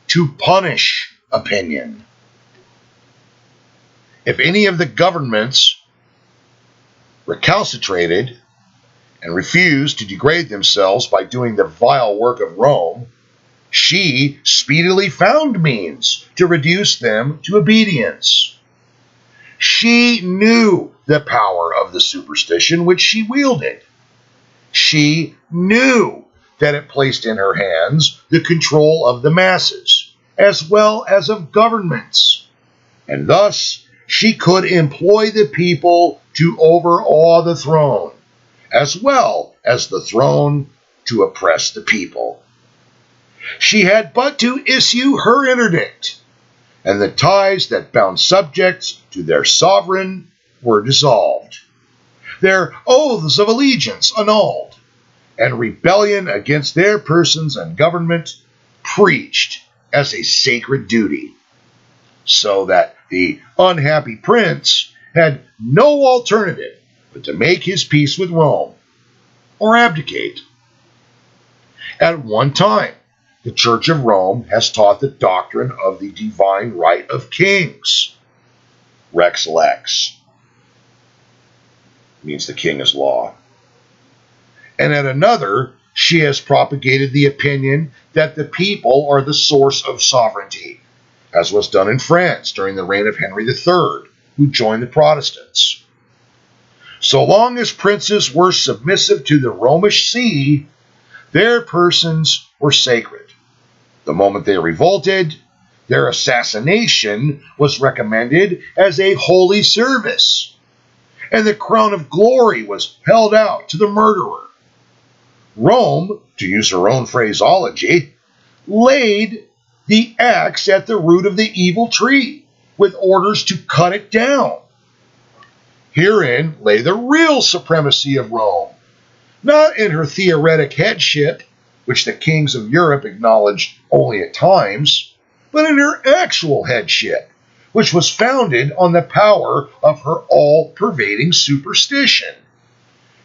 to punish opinion. If any of the governments recalcitrated and refused to degrade themselves by doing the vile work of Rome, she speedily found means to reduce them to obedience. She knew the power of the superstition which she wielded. She knew that it placed in her hands the control of the masses, as well as of governments, and thus she could employ the people to overawe the throne, as well as the throne to oppress the people. She had but to issue her interdict, and the ties that bound subjects to their sovereign were dissolved, their oaths of allegiance annulled, and rebellion against their persons and government preached as a sacred duty, so that the unhappy prince had no alternative but to make his peace with Rome, or abdicate. At one time, the Church of Rome has taught the doctrine of the divine right of kings. Rex lex means the king is law. And at another, she has propagated the opinion that the people are the source of sovereignty, as was done in France during the reign of Henry III, who joined the Protestants. So long as princes were submissive to the Romish see, their persons were sacred. The moment they revolted, their assassination was recommended as a holy service, and the crown of glory was held out to the murderer. Rome, to use her own phraseology, laid the axe at the root of the evil tree, with orders to cut it down. Herein lay the real supremacy of Rome, not in her theoretic headship, which the kings of Europe acknowledged only at times, but in her actual headship, which was founded on the power of her all-pervading superstition.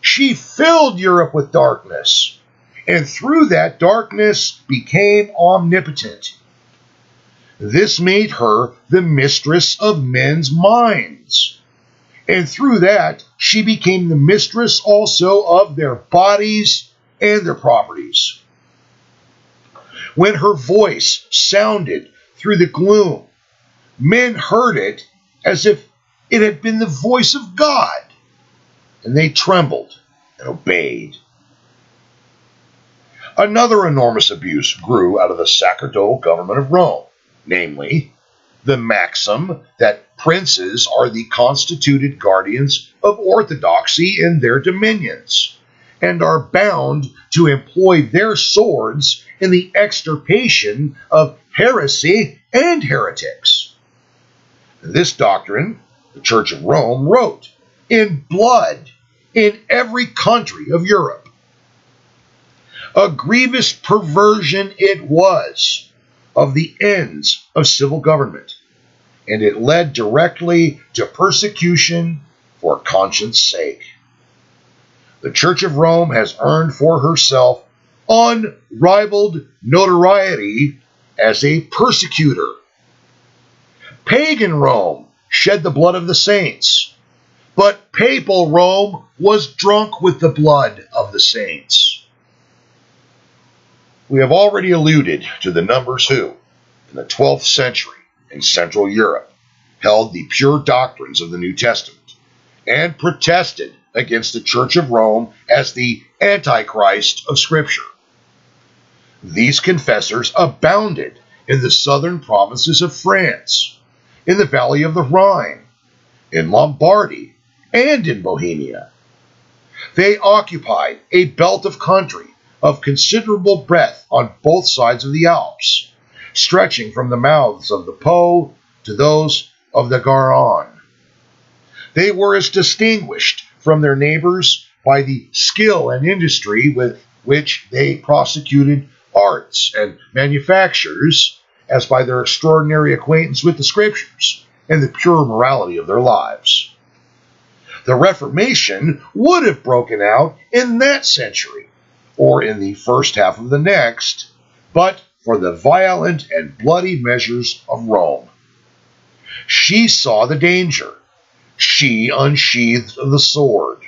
She filled Europe with darkness, and through that darkness became omnipotent. This made her the mistress of men's minds, and through that she became the mistress also of their bodies and their properties. When her voice sounded through the gloom, men heard it as if it had been the voice of God, and they trembled and obeyed. Another enormous abuse grew out of the sacerdotal government of Rome, namely, the maxim that princes are the constituted guardians of orthodoxy in their dominions, and are bound to employ their swords in the extirpation of heresy and heretics. This doctrine, the Church of Rome wrote in blood in every country of Europe. A grievous perversion it was of the ends of civil government, and it led directly to persecution for conscience sake. The Church of Rome has earned for herself unrivaled notoriety as a persecutor. Pagan Rome shed the blood of the saints, but Papal Rome was drunk with the blood of the saints. We have already alluded to the numbers who, in the 12th century in Central Europe, held the pure doctrines of the New Testament and protested against the Church of Rome as the Antichrist of Scripture. These confessors abounded in the southern provinces of France, in the valley of the Rhine, in Lombardy, and in Bohemia. They occupied a belt of country of considerable breadth on both sides of the Alps, stretching from the mouths of the Po to those of the Garonne. They were as distinguished from their neighbors by the skill and industry with which they prosecuted arts and manufactures as by their extraordinary acquaintance with the Scriptures and the pure morality of their lives. The Reformation would have broken out in that century, or in the first half of the next, but for the violent and bloody measures of Rome. She saw the danger. She unsheathed the sword.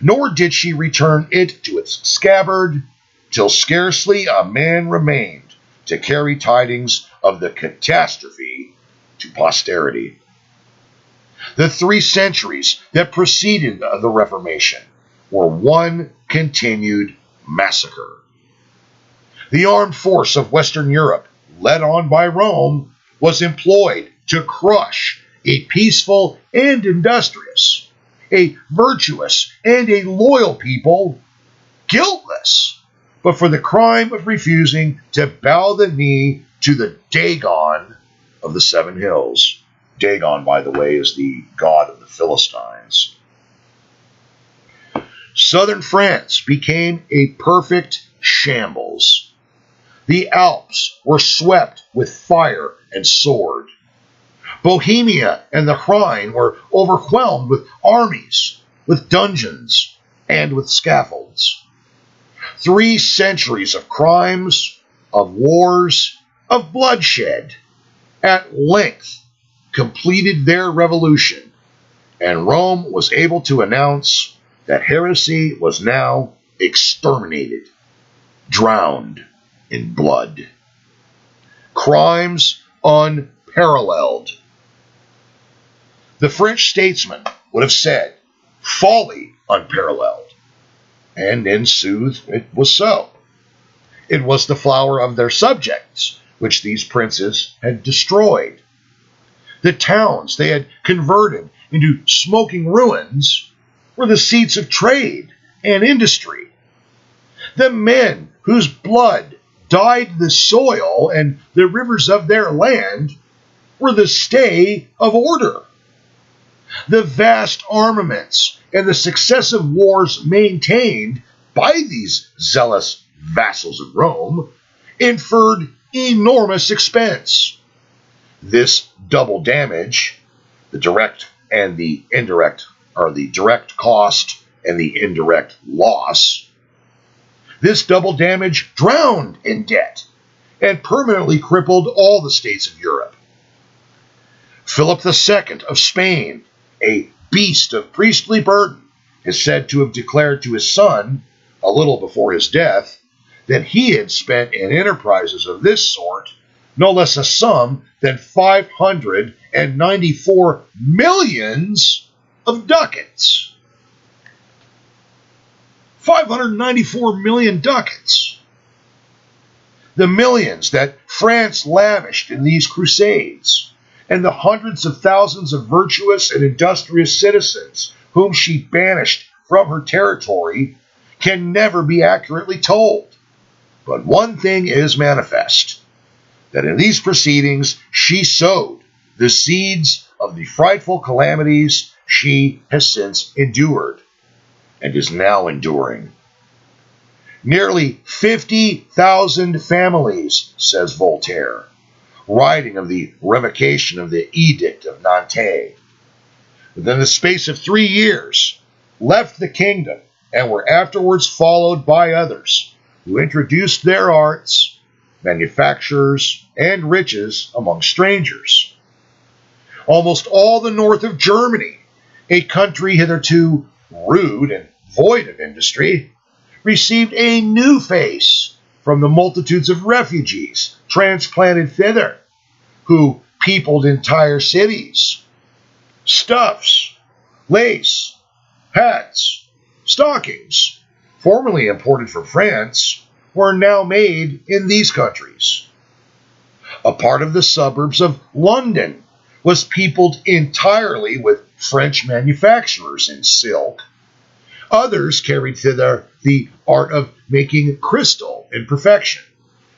Nor did she return it to its scabbard, till scarcely a man remained to carry tidings of the catastrophe to posterity. The 3 centuries that preceded the Reformation were one continued massacre. The armed force of Western Europe, led on by Rome, was employed to crush a peaceful and industrious, a virtuous and a loyal people, guiltless, but for the crime of refusing to bow the knee to the Dagon of the 7 hills. Dagon, by the way, is the god of the Philistines. Southern France became a perfect shambles. The Alps were swept with fire and sword. Bohemia and the Rhine were overwhelmed with armies, with dungeons, and with scaffolds. 3 centuries of crimes, of wars, of bloodshed, at length completed their revolution, and Rome was able to announce that heresy was now exterminated, drowned in blood. Crimes unparalleled. The French statesman would have said, folly unparalleled. And in sooth, it was so. It was the flower of their subjects, which these princes had destroyed. The towns they had converted into smoking ruins were the seats of trade and industry. The men whose blood dyed the soil and the rivers of their land were the stay of order. The vast armaments and the successive wars maintained by these zealous vassals of Rome inferred enormous expense. This double damage, the direct and the indirect, or the direct cost and the indirect loss, this double damage drowned in debt and permanently crippled all the states of Europe. Philip II of Spain, a beast of priestly burden, is said to have declared to his son, a little before his death, that he had spent in enterprises of this sort no less a sum than 594 millions of ducats. 594 million ducats. The millions that France lavished in these crusades, and the hundreds of thousands of virtuous and industrious citizens whom she banished from her territory, can never be accurately told. But one thing is manifest, that in these proceedings she sowed the seeds of the frightful calamities she has since endured, and is now enduring. Nearly 50,000 families, says Voltaire, writing of the revocation of the Edict of Nantes, within the space of 3 years, left the kingdom and were afterwards followed by others who introduced their arts, manufactures, and riches among strangers. Almost all the north of Germany, a country hitherto rude and void of industry, received a new face from the multitudes of refugees transplanted thither, who peopled entire cities. Stuffs, lace, hats, stockings, formerly imported from France, were now made in these countries. A part of the suburbs of London was peopled entirely with French manufacturers in silk. Others carried thither the art of making crystal in perfection,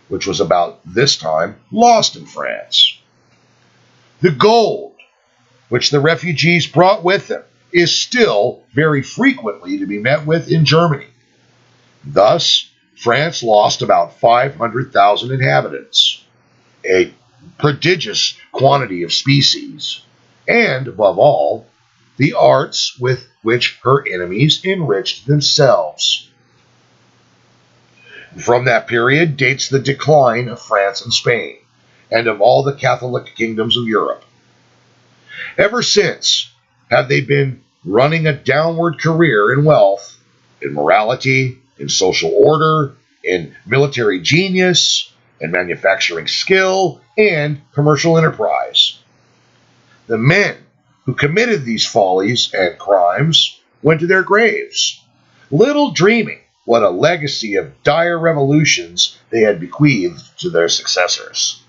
which was about this time lost in France. The gold, which the refugees brought with them, is still very frequently to be met with in Germany. Thus, France lost about 500,000 inhabitants, a prodigious quantity of species, and, above all, the arts with which her enemies enriched themselves. From that period dates the decline of France and Spain, and of all the Catholic kingdoms of Europe. Ever since have they been running a downward career in wealth, in morality, in social order, in military genius, in manufacturing skill, and commercial enterprise. The men who committed these follies and crimes went to their graves, little dreaming what a legacy of dire revolutions they had bequeathed to their successors.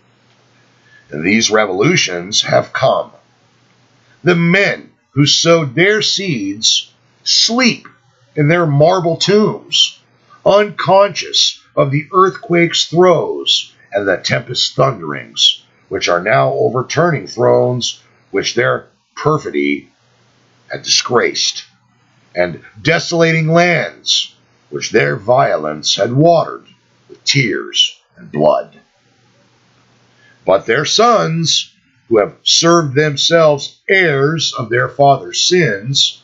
And these revolutions have come. The men who sowed their seeds sleep in their marble tombs, unconscious of the earthquake's throes and the tempest thunderings, which are now overturning thrones which their perfidy had disgraced, and desolating lands which their violence had watered with tears and blood. But their sons, who have served themselves heirs of their father's sins,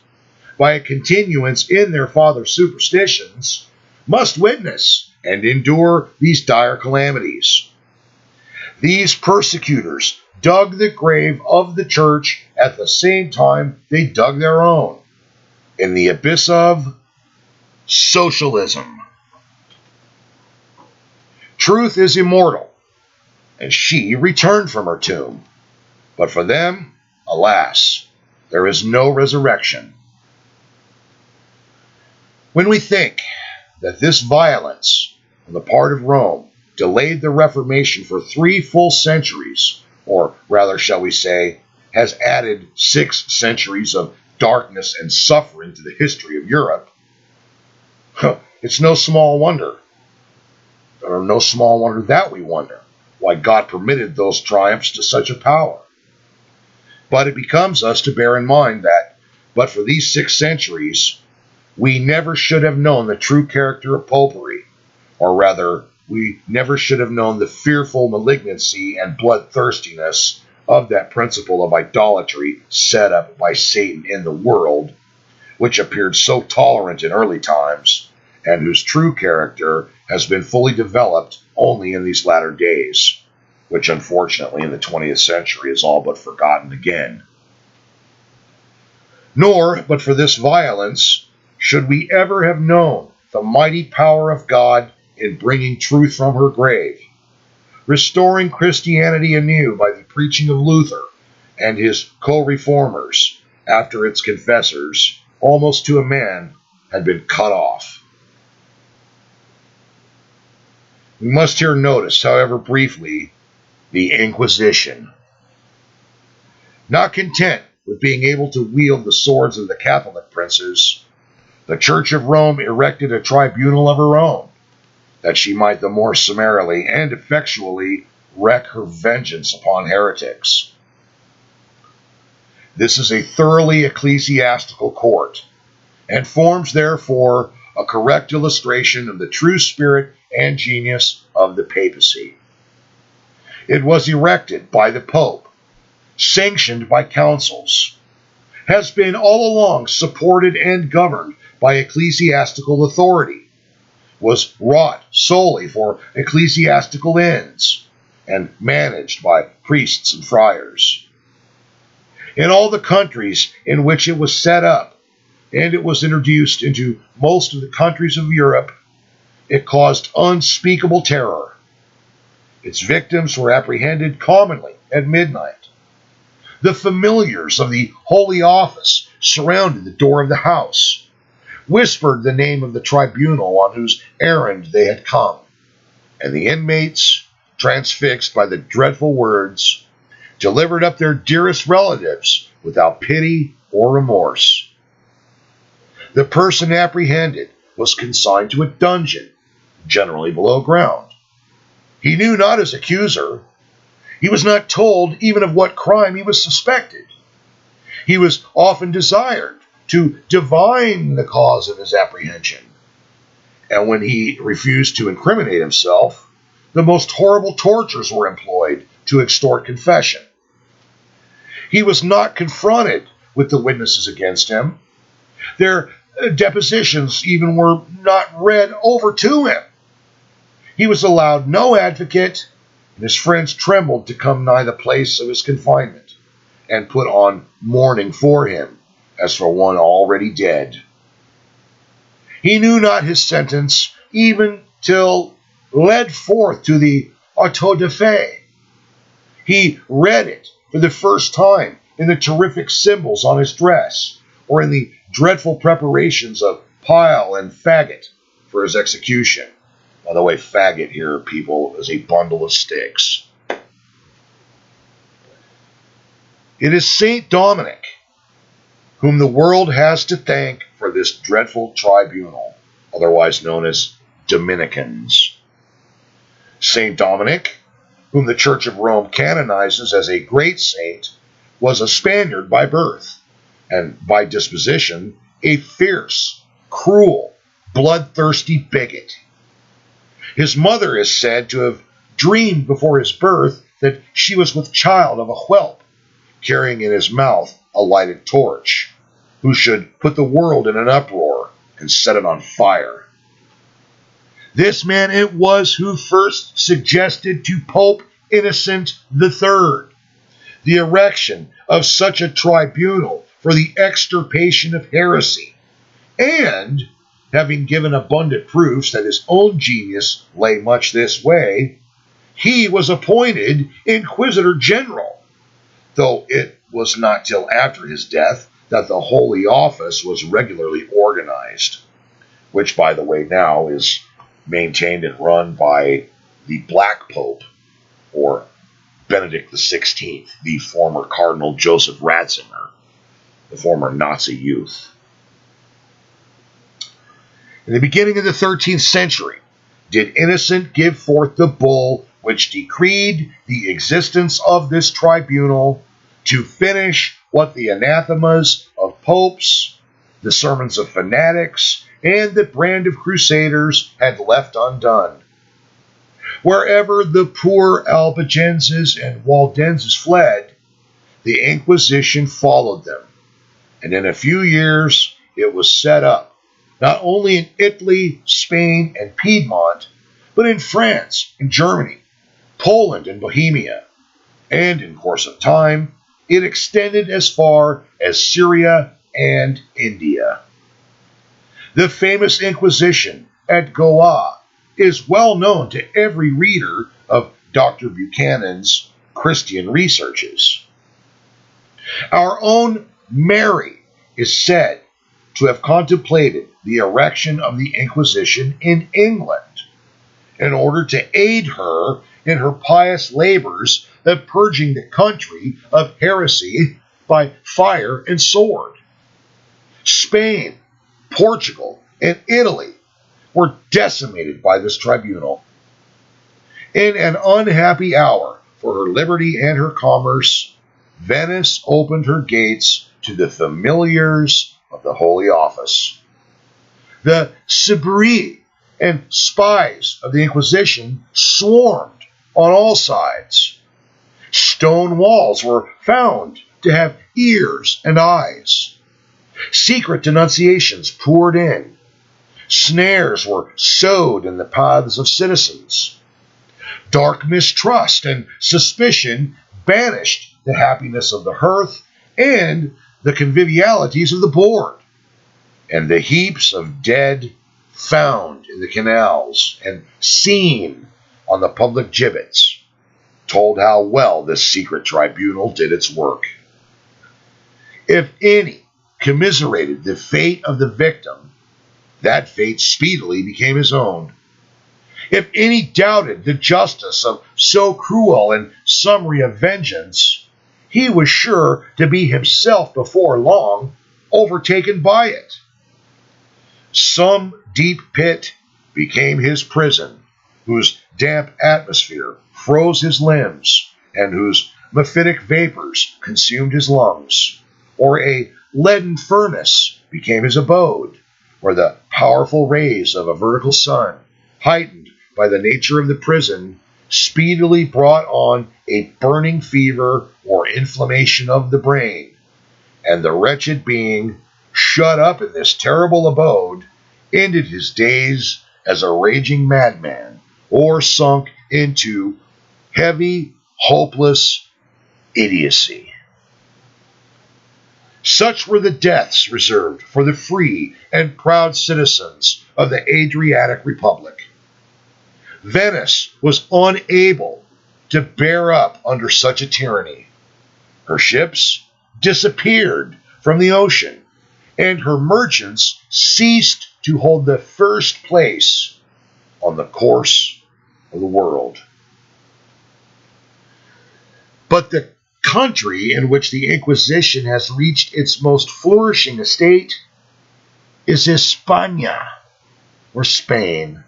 by a continuance in their father's superstitions, must witness and endure these dire calamities. These persecutors dug the grave of the church at the same time they dug their own, in the abyss of socialism. Truth is immortal, and she returned from her tomb. But for them, alas, there is no resurrection. When we think that this violence on the part of Rome delayed the Reformation for 3 full centuries, or rather, shall we say, has added 6 centuries of darkness and suffering to the history of Europe, it's no small wonder, or no small wonder that we wonder why God permitted those triumphs to such a power. But it becomes us to bear in mind that, but for these 6 centuries, we never should have known the true character of Popery, or rather, we never should have known the fearful malignancy and bloodthirstiness of that principle of idolatry set up by Satan in the world, which appeared so tolerant in early times, and whose true character has been fully developed only in these latter days, which unfortunately in the 20th century is all but forgotten again. Nor, but for this violence, should we ever have known the mighty power of God in bringing truth from her grave, restoring Christianity anew by the preaching of Luther and his co-reformers after its confessors, almost to a man, had been cut off. We must here notice, however briefly, the Inquisition. Not content with being able to wield the swords of the Catholic princes, the Church of Rome erected a tribunal of her own, that she might the more summarily and effectually wreak her vengeance upon heretics. This is a thoroughly ecclesiastical court, and forms therefore a correct illustration of the true spirit and genius of the Papacy. It was erected by the Pope, sanctioned by councils, has been all along supported and governed by ecclesiastical authority, was wrought solely for ecclesiastical ends, and managed by priests and friars. In all the countries in which it was set up, and it was introduced into most of the countries of Europe, it caused unspeakable terror. Its victims were apprehended commonly at midnight. The familiars of the Holy Office surrounded the door of the house, whispered the name of the tribunal on whose errand they had come, and the inmates, transfixed by the dreadful words, delivered up their dearest relatives without pity or remorse. The person apprehended was consigned to a dungeon, generally below ground. He knew not his accuser. He was not told even of what crime he was suspected. He was often desired to divine the cause of his apprehension. And when he refused to incriminate himself, the most horrible tortures were employed to extort confession. He was not confronted with the witnesses against him. Their depositions even were not read over to him. He was allowed no advocate, and his friends trembled to come nigh the place of his confinement, and put on mourning for him, as for one already dead. He knew not his sentence, even till led forth to the auto de fe. He read it for the first time in the terrific symbols on his dress, or in the dreadful preparations of pile and faggot for his execution. By the way, faggot here, people, is a bundle of sticks. It is St. Dominic whom the world has to thank for this dreadful tribunal, otherwise known as Dominicans. St. Dominic, whom the Church of Rome canonizes as a great saint, was a Spaniard by birth, and by disposition a fierce, cruel, bloodthirsty bigot. His mother is said to have dreamed before his birth that she was with child of a whelp, carrying in his mouth a lighted torch, who should put the world in an uproar and set it on fire. This man it was who first suggested to Pope Innocent III the erection of such a tribunal for the extirpation of heresy, and, having given abundant proofs that his own genius lay much this way, he was appointed Inquisitor General, though it was not till after his death that the Holy Office was regularly organized, which, by the way, now is maintained and run by the Black Pope, or Benedict XVI, the former Cardinal Joseph Ratzinger, the former Nazi youth. In the beginning of the 13th century, did Innocent give forth the bull which decreed the existence of this tribunal to finish what the anathemas of popes, the sermons of fanatics, and the brand of crusaders had left undone. Wherever the poor Albigenses and Waldenses fled, the Inquisition followed them, and in a few years it was set up, not only in Italy, Spain, and Piedmont, but in France and Germany, Poland and Bohemia, and in course of time, it extended as far as Syria and India. The famous Inquisition at Goa is well known to every reader of Dr. Buchanan's Christian Researches. Our own Mary is said to have contemplated the erection of the Inquisition in England in order to aid her in her pious labors of purging the country of heresy by fire and sword. Spain, Portugal, and Italy were decimated by this tribunal. In an unhappy hour for her liberty and her commerce, Venice opened her gates to the familiars of the Holy Office. The Sibri and spies of the Inquisition swarmed on all sides. Stone walls were found to have ears and eyes. Secret denunciations poured in. Snares were sowed in the paths of citizens. Dark mistrust and suspicion banished the happiness of the hearth and the convivialities of the board. And the heaps of dead found in the canals and seen on the public gibbets told how well this secret tribunal did its work. If any commiserated the fate of the victim, that fate speedily became his own. If any doubted the justice of so cruel and summary a vengeance, he was sure to be himself before long overtaken by it. Some deep pit became his prison, whose damp atmosphere froze his limbs, and whose mephitic vapors consumed his lungs. Or a leaden furnace became his abode, where the powerful rays of a vertical sun, heightened by the nature of the prison, speedily brought on a burning fever or inflammation of the brain, and the wretched being, shut up in this terrible abode, ended his days as a raging madman, or sunk into heavy, hopeless idiocy. Such were the deaths reserved for the free and proud citizens of the Adriatic Republic. Venice was unable to bear up under such a tyranny. Her ships disappeared from the ocean, and her merchants ceased to hold the first place on the course of the world. But the country in which the Inquisition has reached its most flourishing estate is Hispania, or Spain.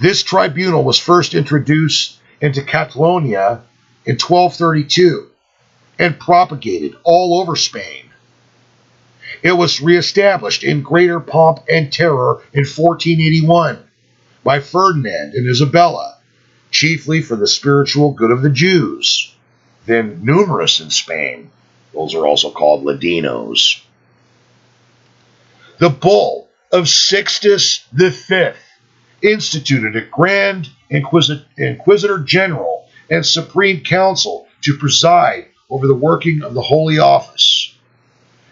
This tribunal was first introduced into Catalonia in 1232 and propagated all over Spain. It was reestablished in greater pomp and terror in 1481 by Ferdinand and Isabella, chiefly for the spiritual good of the Jews, then numerous in Spain. Those are also called Ladinos. The bull of Sixtus V instituted a grand inquisitor general and supreme council to preside over the working of the Holy Office,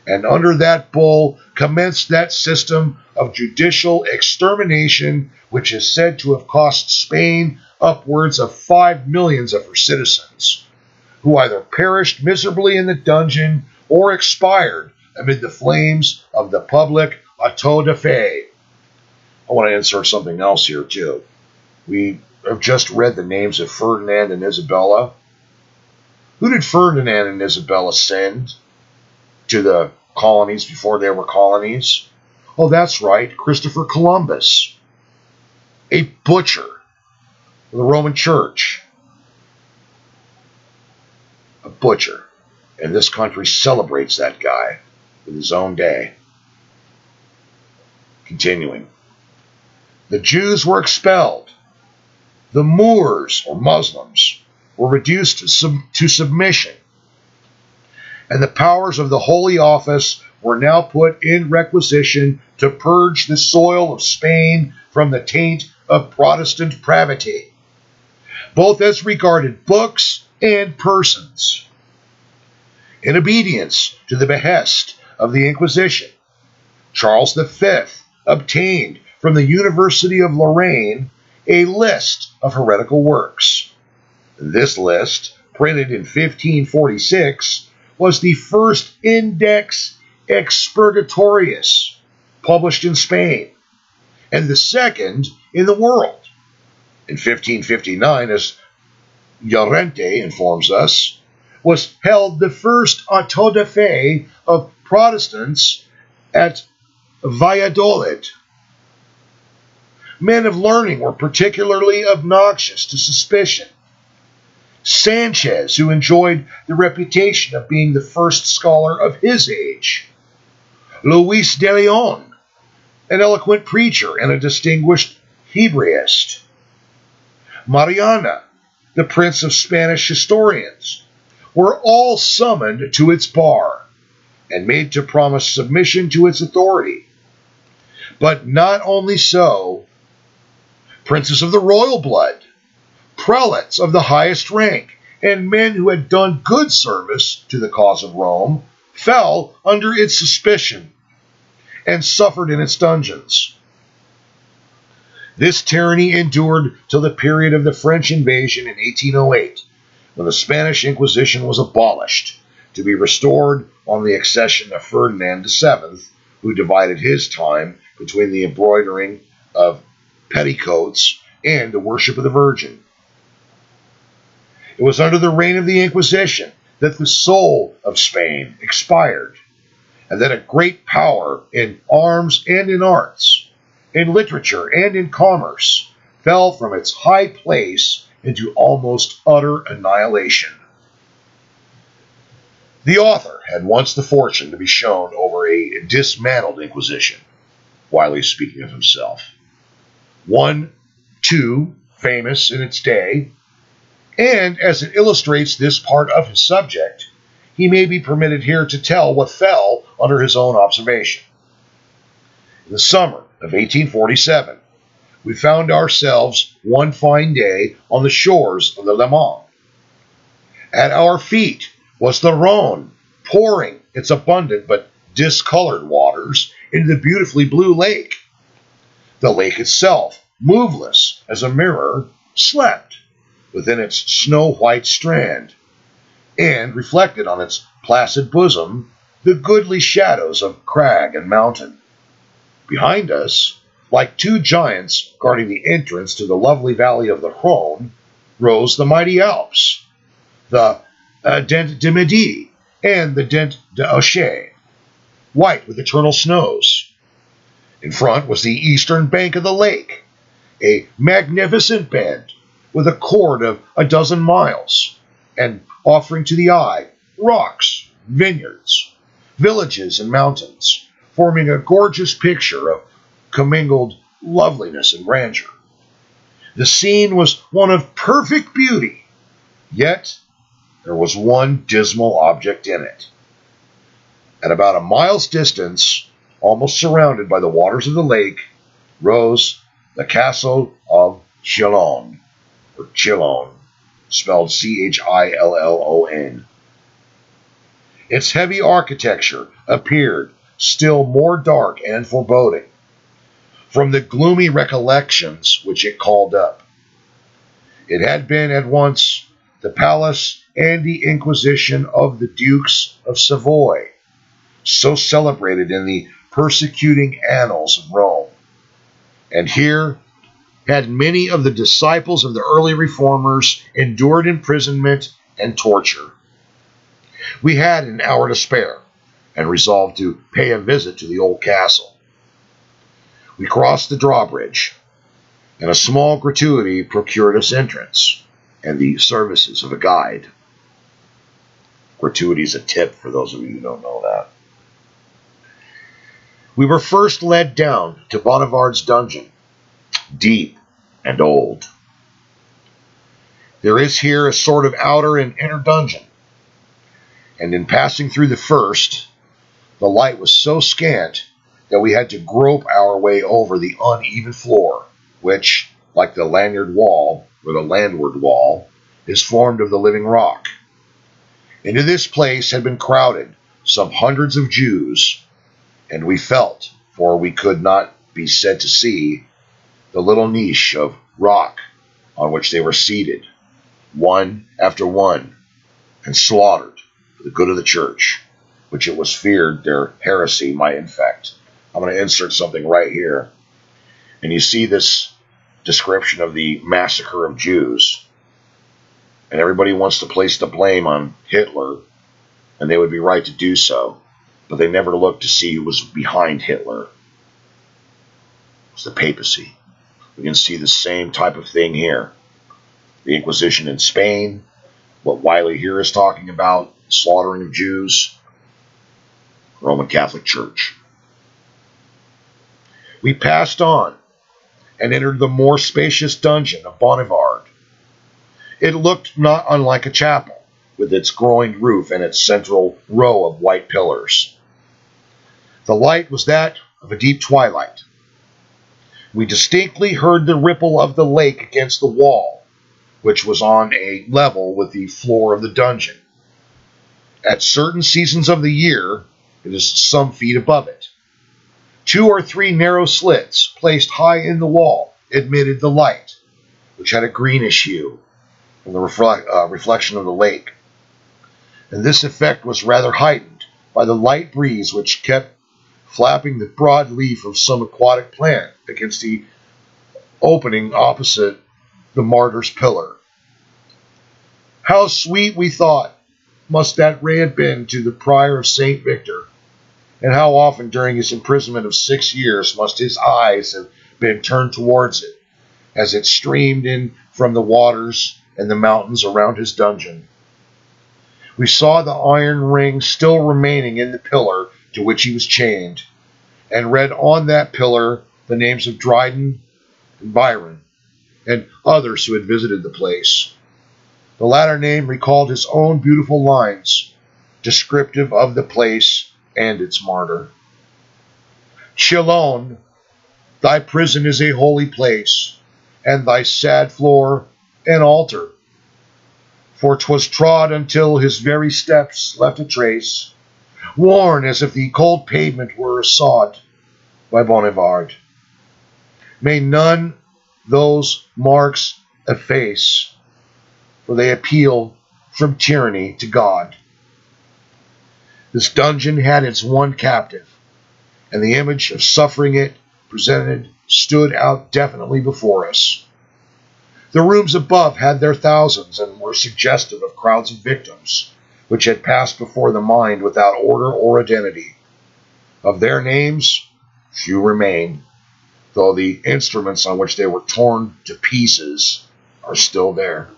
and under that bull commenced that system of judicial extermination which is said to have cost Spain upwards of 5 millions of her citizens, who either perished miserably in the dungeon or expired amid the flames of the public auto da fe. I want to insert something else here, too. We have just read the names of Ferdinand and Isabella. Who did Ferdinand and Isabella send to the colonies before they were colonies? Oh, that's right, Christopher Columbus, a butcher of the Roman Church. A butcher. And this country celebrates that guy with his own day. Continuing. The Jews were expelled. The Moors, or Muslims, were reduced to submission. And the powers of the Holy Office were now put in requisition to purge the soil of Spain from the taint of Protestant pravity, both as regarded books and persons. In obedience to the behest of the Inquisition, Charles V obtained from the University of Lorraine a list of heretical works. This list, printed in 1546, was the first Index Expurgatorius published in Spain, and the second in the world. In 1559, as Llorente informs us, was held the first auto da fe of Protestants at Valladolid. Men of learning were particularly obnoxious to suspicion. Sanchez, who enjoyed the reputation of being the first scholar of his age. Luis de Leon, an eloquent preacher and a distinguished Hebraist. Mariana, the prince of Spanish historians, were all summoned to its bar and made to promise submission to its authority. But not only so, princes of the royal blood, prelates of the highest rank, and men who had done good service to the cause of Rome fell under its suspicion and suffered in its dungeons. This tyranny endured till the period of the French invasion in 1808, when the Spanish Inquisition was abolished, to be restored on the accession of Ferdinand VII, who divided his time between the embroidering of petticoats, and the worship of the Virgin. It was under the reign of the Inquisition that the soul of Spain expired, and that a great power in arms and in arts, in literature and in commerce, fell from its high place into almost utter annihilation. The author had once the fortune to be shown over a dismantled Inquisition, Wylie speaking of himself. One, too, famous in its day, and as it illustrates this part of his subject, he may be permitted here to tell what fell under his own observation. In the summer of 1847, we found ourselves one fine day on the shores of the Léman. At our feet was the Rhône, pouring its abundant but discolored waters into the beautifully blue lake. The lake itself, moveless as a mirror, slept within its snow-white strand, and reflected on its placid bosom the goodly shadows of crag and mountain. Behind us, like two giants guarding the entrance to the lovely valley of the Rhône, rose the mighty Alps, the Dent de Midi and the Dent d'Auchet, white with eternal snows. In front was the eastern bank of the lake, a magnificent bend with a chord of a dozen miles, and offering to the eye rocks, vineyards, villages, and mountains, forming a gorgeous picture of commingled loveliness and grandeur. The scene was one of perfect beauty, yet there was one dismal object in it. At about a mile's distance, almost surrounded by the waters of the lake, rose the Castle of Shillong, or Chillon, spelled Chillon. Its heavy architecture appeared still more dark and foreboding from the gloomy recollections which it called up. It had been at once the palace and the Inquisition of the Dukes of Savoy, so celebrated in the persecuting annals of Rome. And here had many of the disciples of the early reformers endured imprisonment and torture. We had an hour to spare, and resolved to pay a visit to the old castle. We crossed the drawbridge, and a small gratuity procured us entrance, and the services of a guide. Gratuity is a tip for those of you who don't know that. We were first led down to Bonnevard's dungeon, deep and old. There is here a sort of outer and inner dungeon, and in passing through the first, the light was so scant that we had to grope our way over the uneven floor, which, like the landward wall, is formed of the living rock. Into this place had been crowded some hundreds of Jews, and we felt, for we could not be said to see, the little niche of rock on which they were seated, one after one, and slaughtered for the good of the church, which it was feared their heresy might infect. I'm going to insert something right here. And you see this description of the massacre of Jews. And everybody wants to place the blame on Hitler, and they would be right to do so. But they never looked to see who was behind Hitler. It was the Papacy. We can see the same type of thing here. The Inquisition in Spain, what Wylie here is talking about, slaughtering of Jews, Roman Catholic Church. We passed on and entered the more spacious dungeon of Bonnevard. It looked not unlike a chapel, with its groined roof and its central row of white pillars. The light was that of a deep twilight. We distinctly heard the ripple of the lake against the wall, which was on a level with the floor of the dungeon. At certain seasons of the year, it is some feet above it. 2 or 3 narrow slits, placed high in the wall, admitted the light, which had a greenish hue from the reflection of the lake. And this effect was rather heightened by the light breeze which kept flapping the broad leaf of some aquatic plant against the opening opposite the martyr's pillar. How sweet, we thought, must that ray have been to the prior of St. Victor, and how often during his imprisonment of 6 years must his eyes have been turned towards it, as it streamed in from the waters and the mountains around his dungeon. We saw the iron ring still remaining in the pillar to which he was chained, and read on that pillar the names of Dryden and Byron, and others who had visited the place. The latter name recalled his own beautiful lines, descriptive of the place and its martyr. Shillong, thy prison is a holy place, and thy sad floor an altar. For 'twas trod until his very steps left a trace, worn as if the cold pavement were sod by Bonnevard. May none those marks efface, for they appeal from tyranny to God. This dungeon had its one captive, and the image of suffering it presented stood out definitely before us. The rooms above had their thousands and were suggestive of crowds of victims, which had passed before the mind without order or identity. Of their names, few remain, though the instruments on which they were torn to pieces are still there.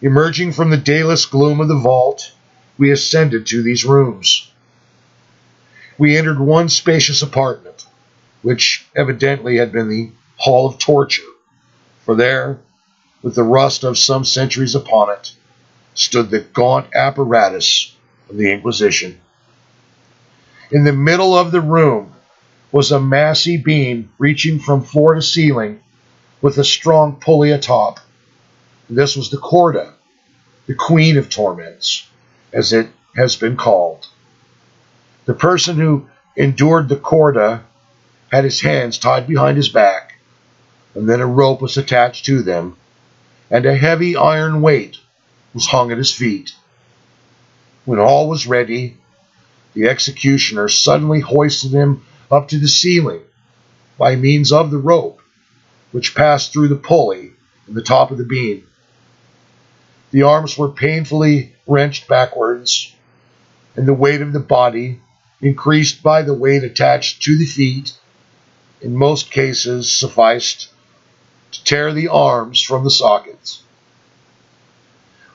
Emerging from the dayless gloom of the vault, we ascended to these rooms. We entered one spacious apartment, which evidently had been the hall of torture, for there, with the rust of some centuries upon it, stood the gaunt apparatus of the Inquisition. In the middle of the room was a massy beam reaching from floor to ceiling with a strong pulley atop. This was the corda, the queen of torments, as it has been called. The person who endured the corda had his hands tied behind his back, and then a rope was attached to them, and a heavy iron weight was hung at his feet. When all was ready, the executioner suddenly hoisted him up to the ceiling by means of the rope, which passed through the pulley in the top of the beam. The arms were painfully wrenched backwards, and the weight of the body, increased by the weight attached to the feet, in most cases sufficed to tear the arms from the sockets.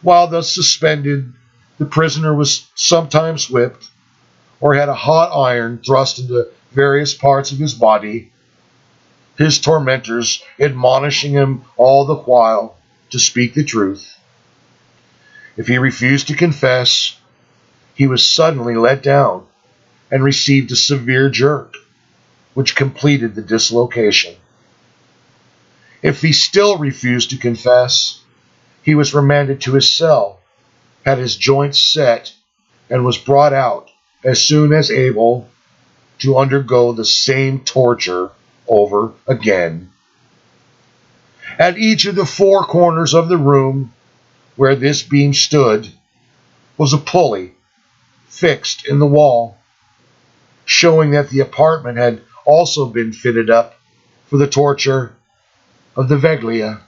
While thus suspended, the prisoner was sometimes whipped, or had a hot iron thrust into various parts of his body, his tormentors admonishing him all the while to speak the truth. If he refused to confess, he was suddenly let down and received a severe jerk, which completed the dislocation. If he still refused to confess, he was remanded to his cell, had his joints set, and was brought out as soon as able to undergo the same torture over again. At each of the four corners of the room where this beam stood was a pulley fixed in the wall, showing that the apartment had also been fitted up for the torture of the veglia.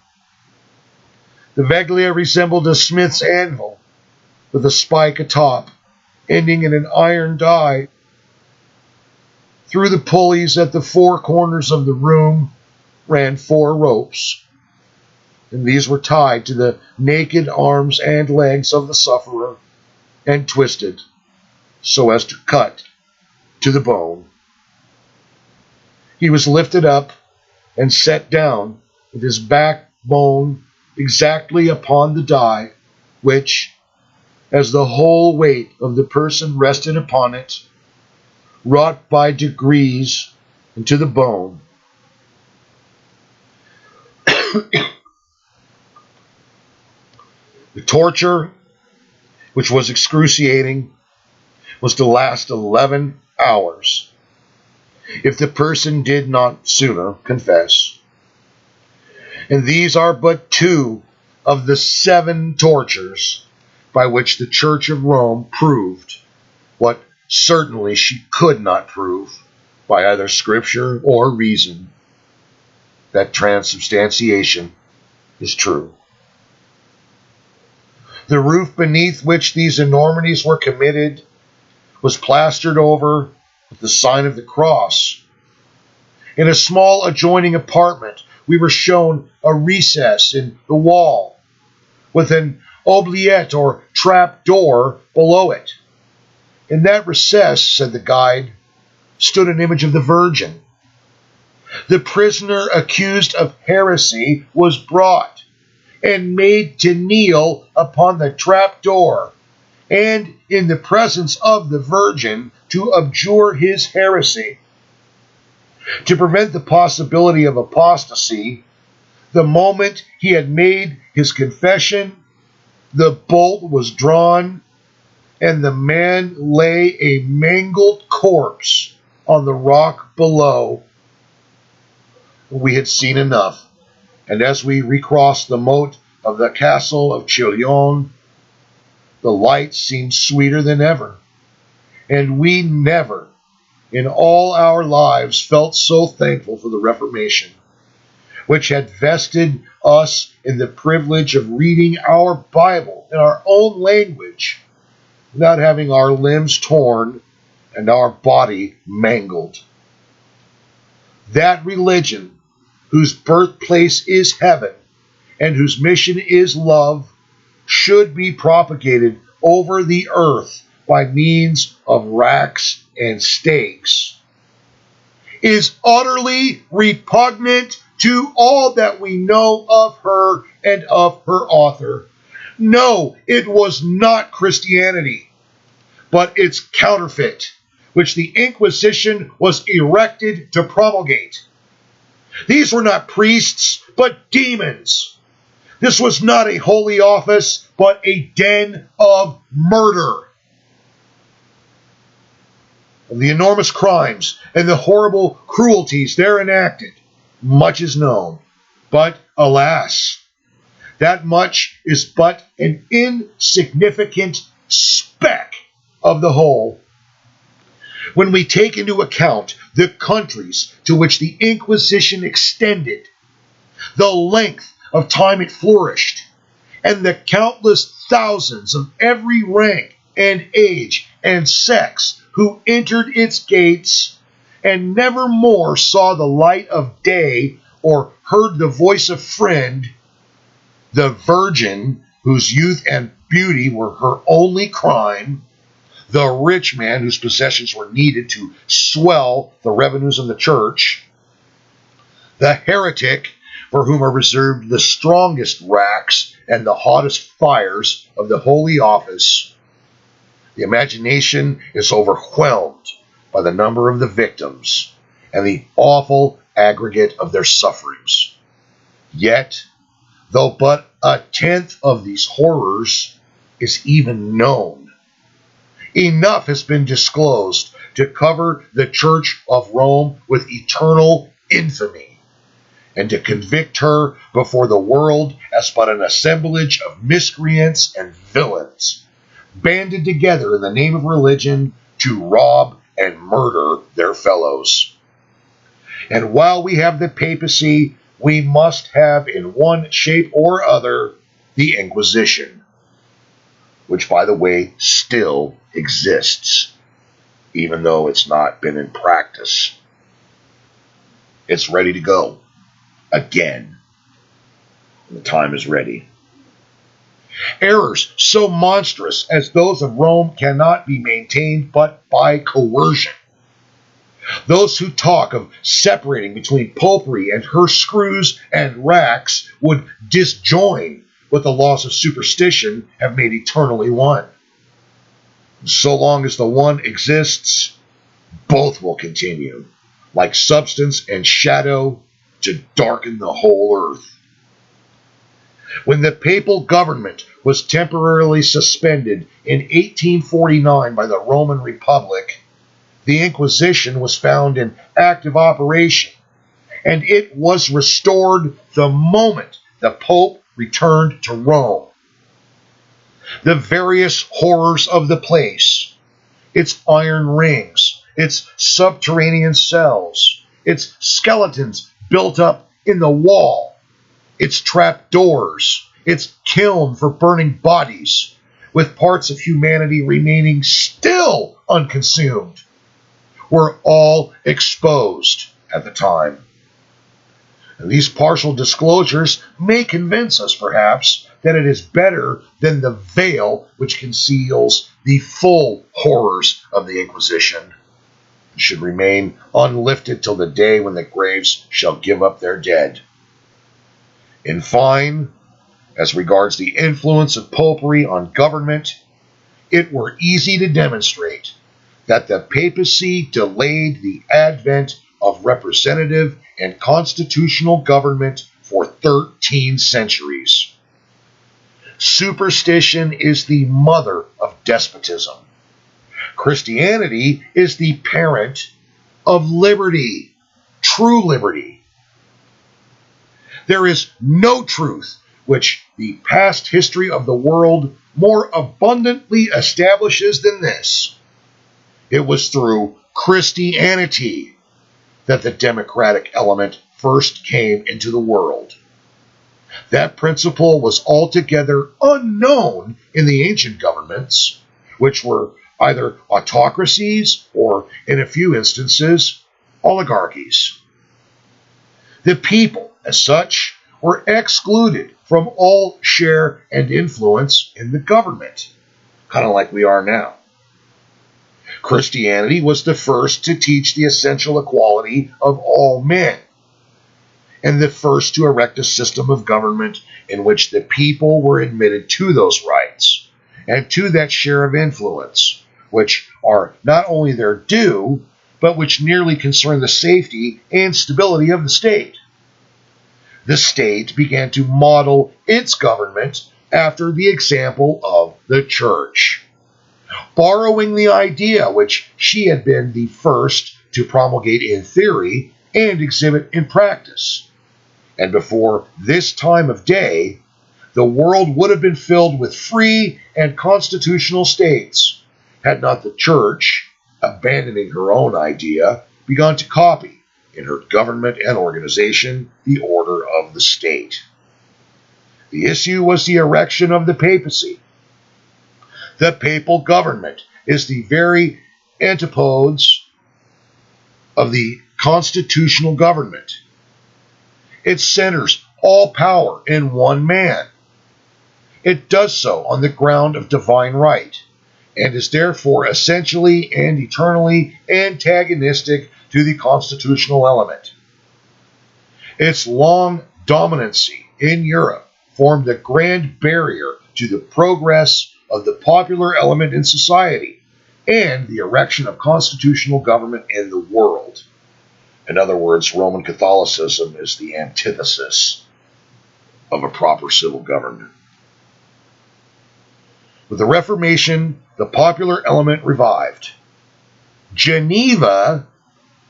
The veglia resembled a smith's anvil with a spike atop, ending in an iron die. Through the pulleys at the four corners of the room ran 4 ropes, and these were tied to the naked arms and legs of the sufferer and twisted so as to cut to the bone. He was lifted up and set down with his backbone exactly upon the die, which, as the whole weight of the person rested upon it, wrought by degrees into the bone. The torture, which was excruciating, was to last 11 hours, if the person did not sooner confess. And these are but 2 of the 7 tortures by which the Church of Rome proved what certainly she could not prove by either Scripture or reason. that transubstantiation is true. The roof beneath which these enormities were committed was plastered over with the sign of the cross. In a small adjoining apartment, we were shown a recess in the wall with an oubliette or trap door below it. In that recess, said the guide, stood an image of the Virgin. The prisoner accused of heresy was brought and made to kneel upon the trap door, and in the presence of the Virgin to abjure his heresy. To prevent the possibility of apostasy, the moment he had made his confession, the bolt was drawn, and the man lay a mangled corpse on the rock below. We had seen enough, and as we recrossed the moat of the Castle of Shillong, the light seemed sweeter than ever, and we never in all our lives felt so thankful for the Reformation, which had vested us in the privilege of reading our Bible in our own language without having our limbs torn and our body mangled. That religion, whose birthplace is heaven and whose mission is love, should be propagated over the earth by means of racks and stakes, is utterly repugnant to all that we know of her and of her author. No, it was not Christianity, but its counterfeit, which the Inquisition was erected to promulgate. These were not priests, but demons. This was not a holy office, but a den of murder. Of the enormous crimes and the horrible cruelties there enacted, much is known. But, alas, that much is but an insignificant speck of the whole. When we take into account the countries to which the Inquisition extended, the length of time it flourished, and the countless thousands of every rank and age and sex who entered its gates and never more saw the light of day or heard the voice of friend, the Virgin, whose youth and beauty were her only crime, the rich man whose possessions were needed to swell the revenues of the church, the heretic for whom are reserved the strongest racks and the hottest fires of the holy office, the imagination is overwhelmed by the number of the victims and the awful aggregate of their sufferings. Yet, though but a tenth of these horrors is even known, enough has been disclosed to cover the Church of Rome with eternal infamy, and to convict her before the world as but an assemblage of miscreants and villains, banded together in the name of religion to rob and murder their fellows. And while we have the papacy, we must have in one shape or other the Inquisition, which, by the way, still exists, even though it's not been in practice. It's ready to go again. The time is ready. Errors so monstrous as those of Rome cannot be maintained but by coercion. Those who talk of separating between Popery and her screws and racks would disjoin what the laws of superstition have made eternally one. So long as the one exists, both will continue, like substance and shadow, to darken the whole earth. When the papal government was temporarily suspended in 1849 by the Roman Republic, the Inquisition was found in active operation, and it was restored the moment the Pope returned to Rome. The various horrors of the place, its iron rings, its subterranean cells, its skeletons built up in the wall, its trap doors, its kiln for burning bodies, with parts of humanity remaining still unconsumed, were all exposed at the time. And these partial disclosures may convince us, perhaps, that it is better than the veil which conceals the full horrors of the Inquisition. It should remain unlifted till the day when the graves shall give up their dead. In fine, as regards the influence of Popery on government, it were easy to demonstrate that the papacy delayed the advent of representative and constitutional government for 13 centuries. Superstition is the mother of despotism. Christianity is the parent of liberty, true liberty. There is no truth which the past history of the world more abundantly establishes than this. It was through Christianity that the democratic element first came into the world. That principle was altogether unknown in the ancient governments, which were either autocracies or, in a few instances, oligarchies. The people, as such, were excluded from all share and influence in the government, kind of like we are now. Christianity was the first to teach the essential equality of all men, and the first to erect a system of government in which the people were admitted to those rights and to that share of influence, which are not only their due, but which nearly concern the safety and stability of the state. The state began to model its government after the example of the church, borrowing the idea which she had been the first to promulgate in theory and exhibit in practice. And before this time of day, the world would have been filled with free and constitutional states, had not the church, abandoning her own idea, begun to copy, in her government and organization, the order of the state. The issue was the erection of the papacy. The papal government is the very antipodes of the constitutional government. It centers all power in one man. It does so on the ground of divine right, and is therefore essentially and eternally antagonistic to the constitutional element. Its long dominancy in Europe formed a grand barrier to the progress of the popular element in society and the erection of constitutional government in the world. In other words, Roman Catholicism is the antithesis of a proper civil government. With the Reformation, the popular element revived. Geneva,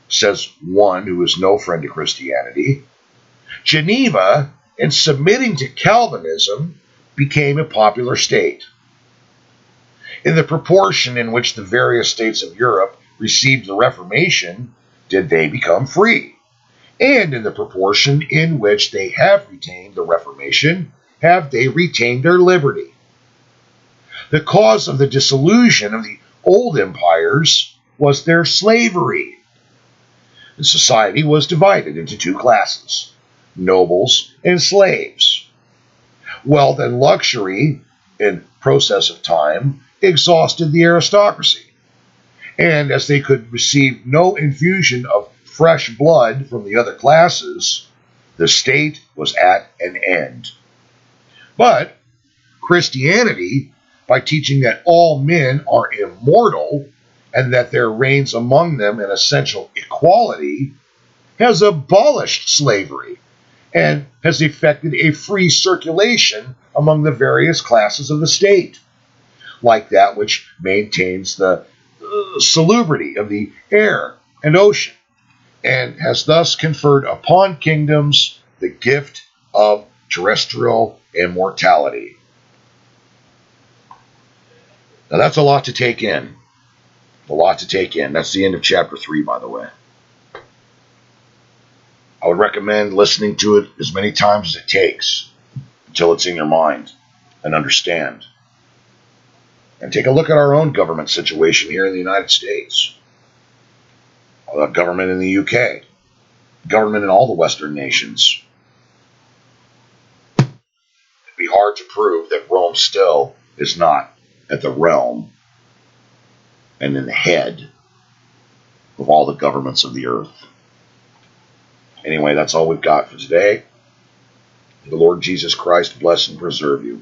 says one who is no friend to Christianity, Geneva, in submitting to Calvinism, became a popular state. In the proportion in which the various states of Europe received the Reformation, did they become free? And in the proportion in which they have retained the Reformation, have they retained their liberty? The cause of the dissolution of the old empires was their slavery. The society was divided into two classes, nobles and slaves. Wealth and luxury, in process of time, exhausted the aristocracy, and as they could receive no infusion of fresh blood from the other classes, the state was at an end. But Christianity, by teaching that all men are immortal and that there reigns among them an essential equality, has abolished slavery and has effected a free circulation among the various classes of the state, like that which maintains the salubrity of the air and ocean, and has thus conferred upon kingdoms the gift of terrestrial immortality. Now that's a lot to take in. A lot to take in. That's the end of chapter 3, by the way. I would recommend listening to it as many times as it takes until it's in your mind and understand. And take a look at our own government situation here in the United States. Government in the UK. Government in all the Western nations. It'd be hard to prove that Rome still is not at the realm and in the head of all the governments of the earth. Anyway, that's all we've got for today. The Lord Jesus Christ bless and preserve you.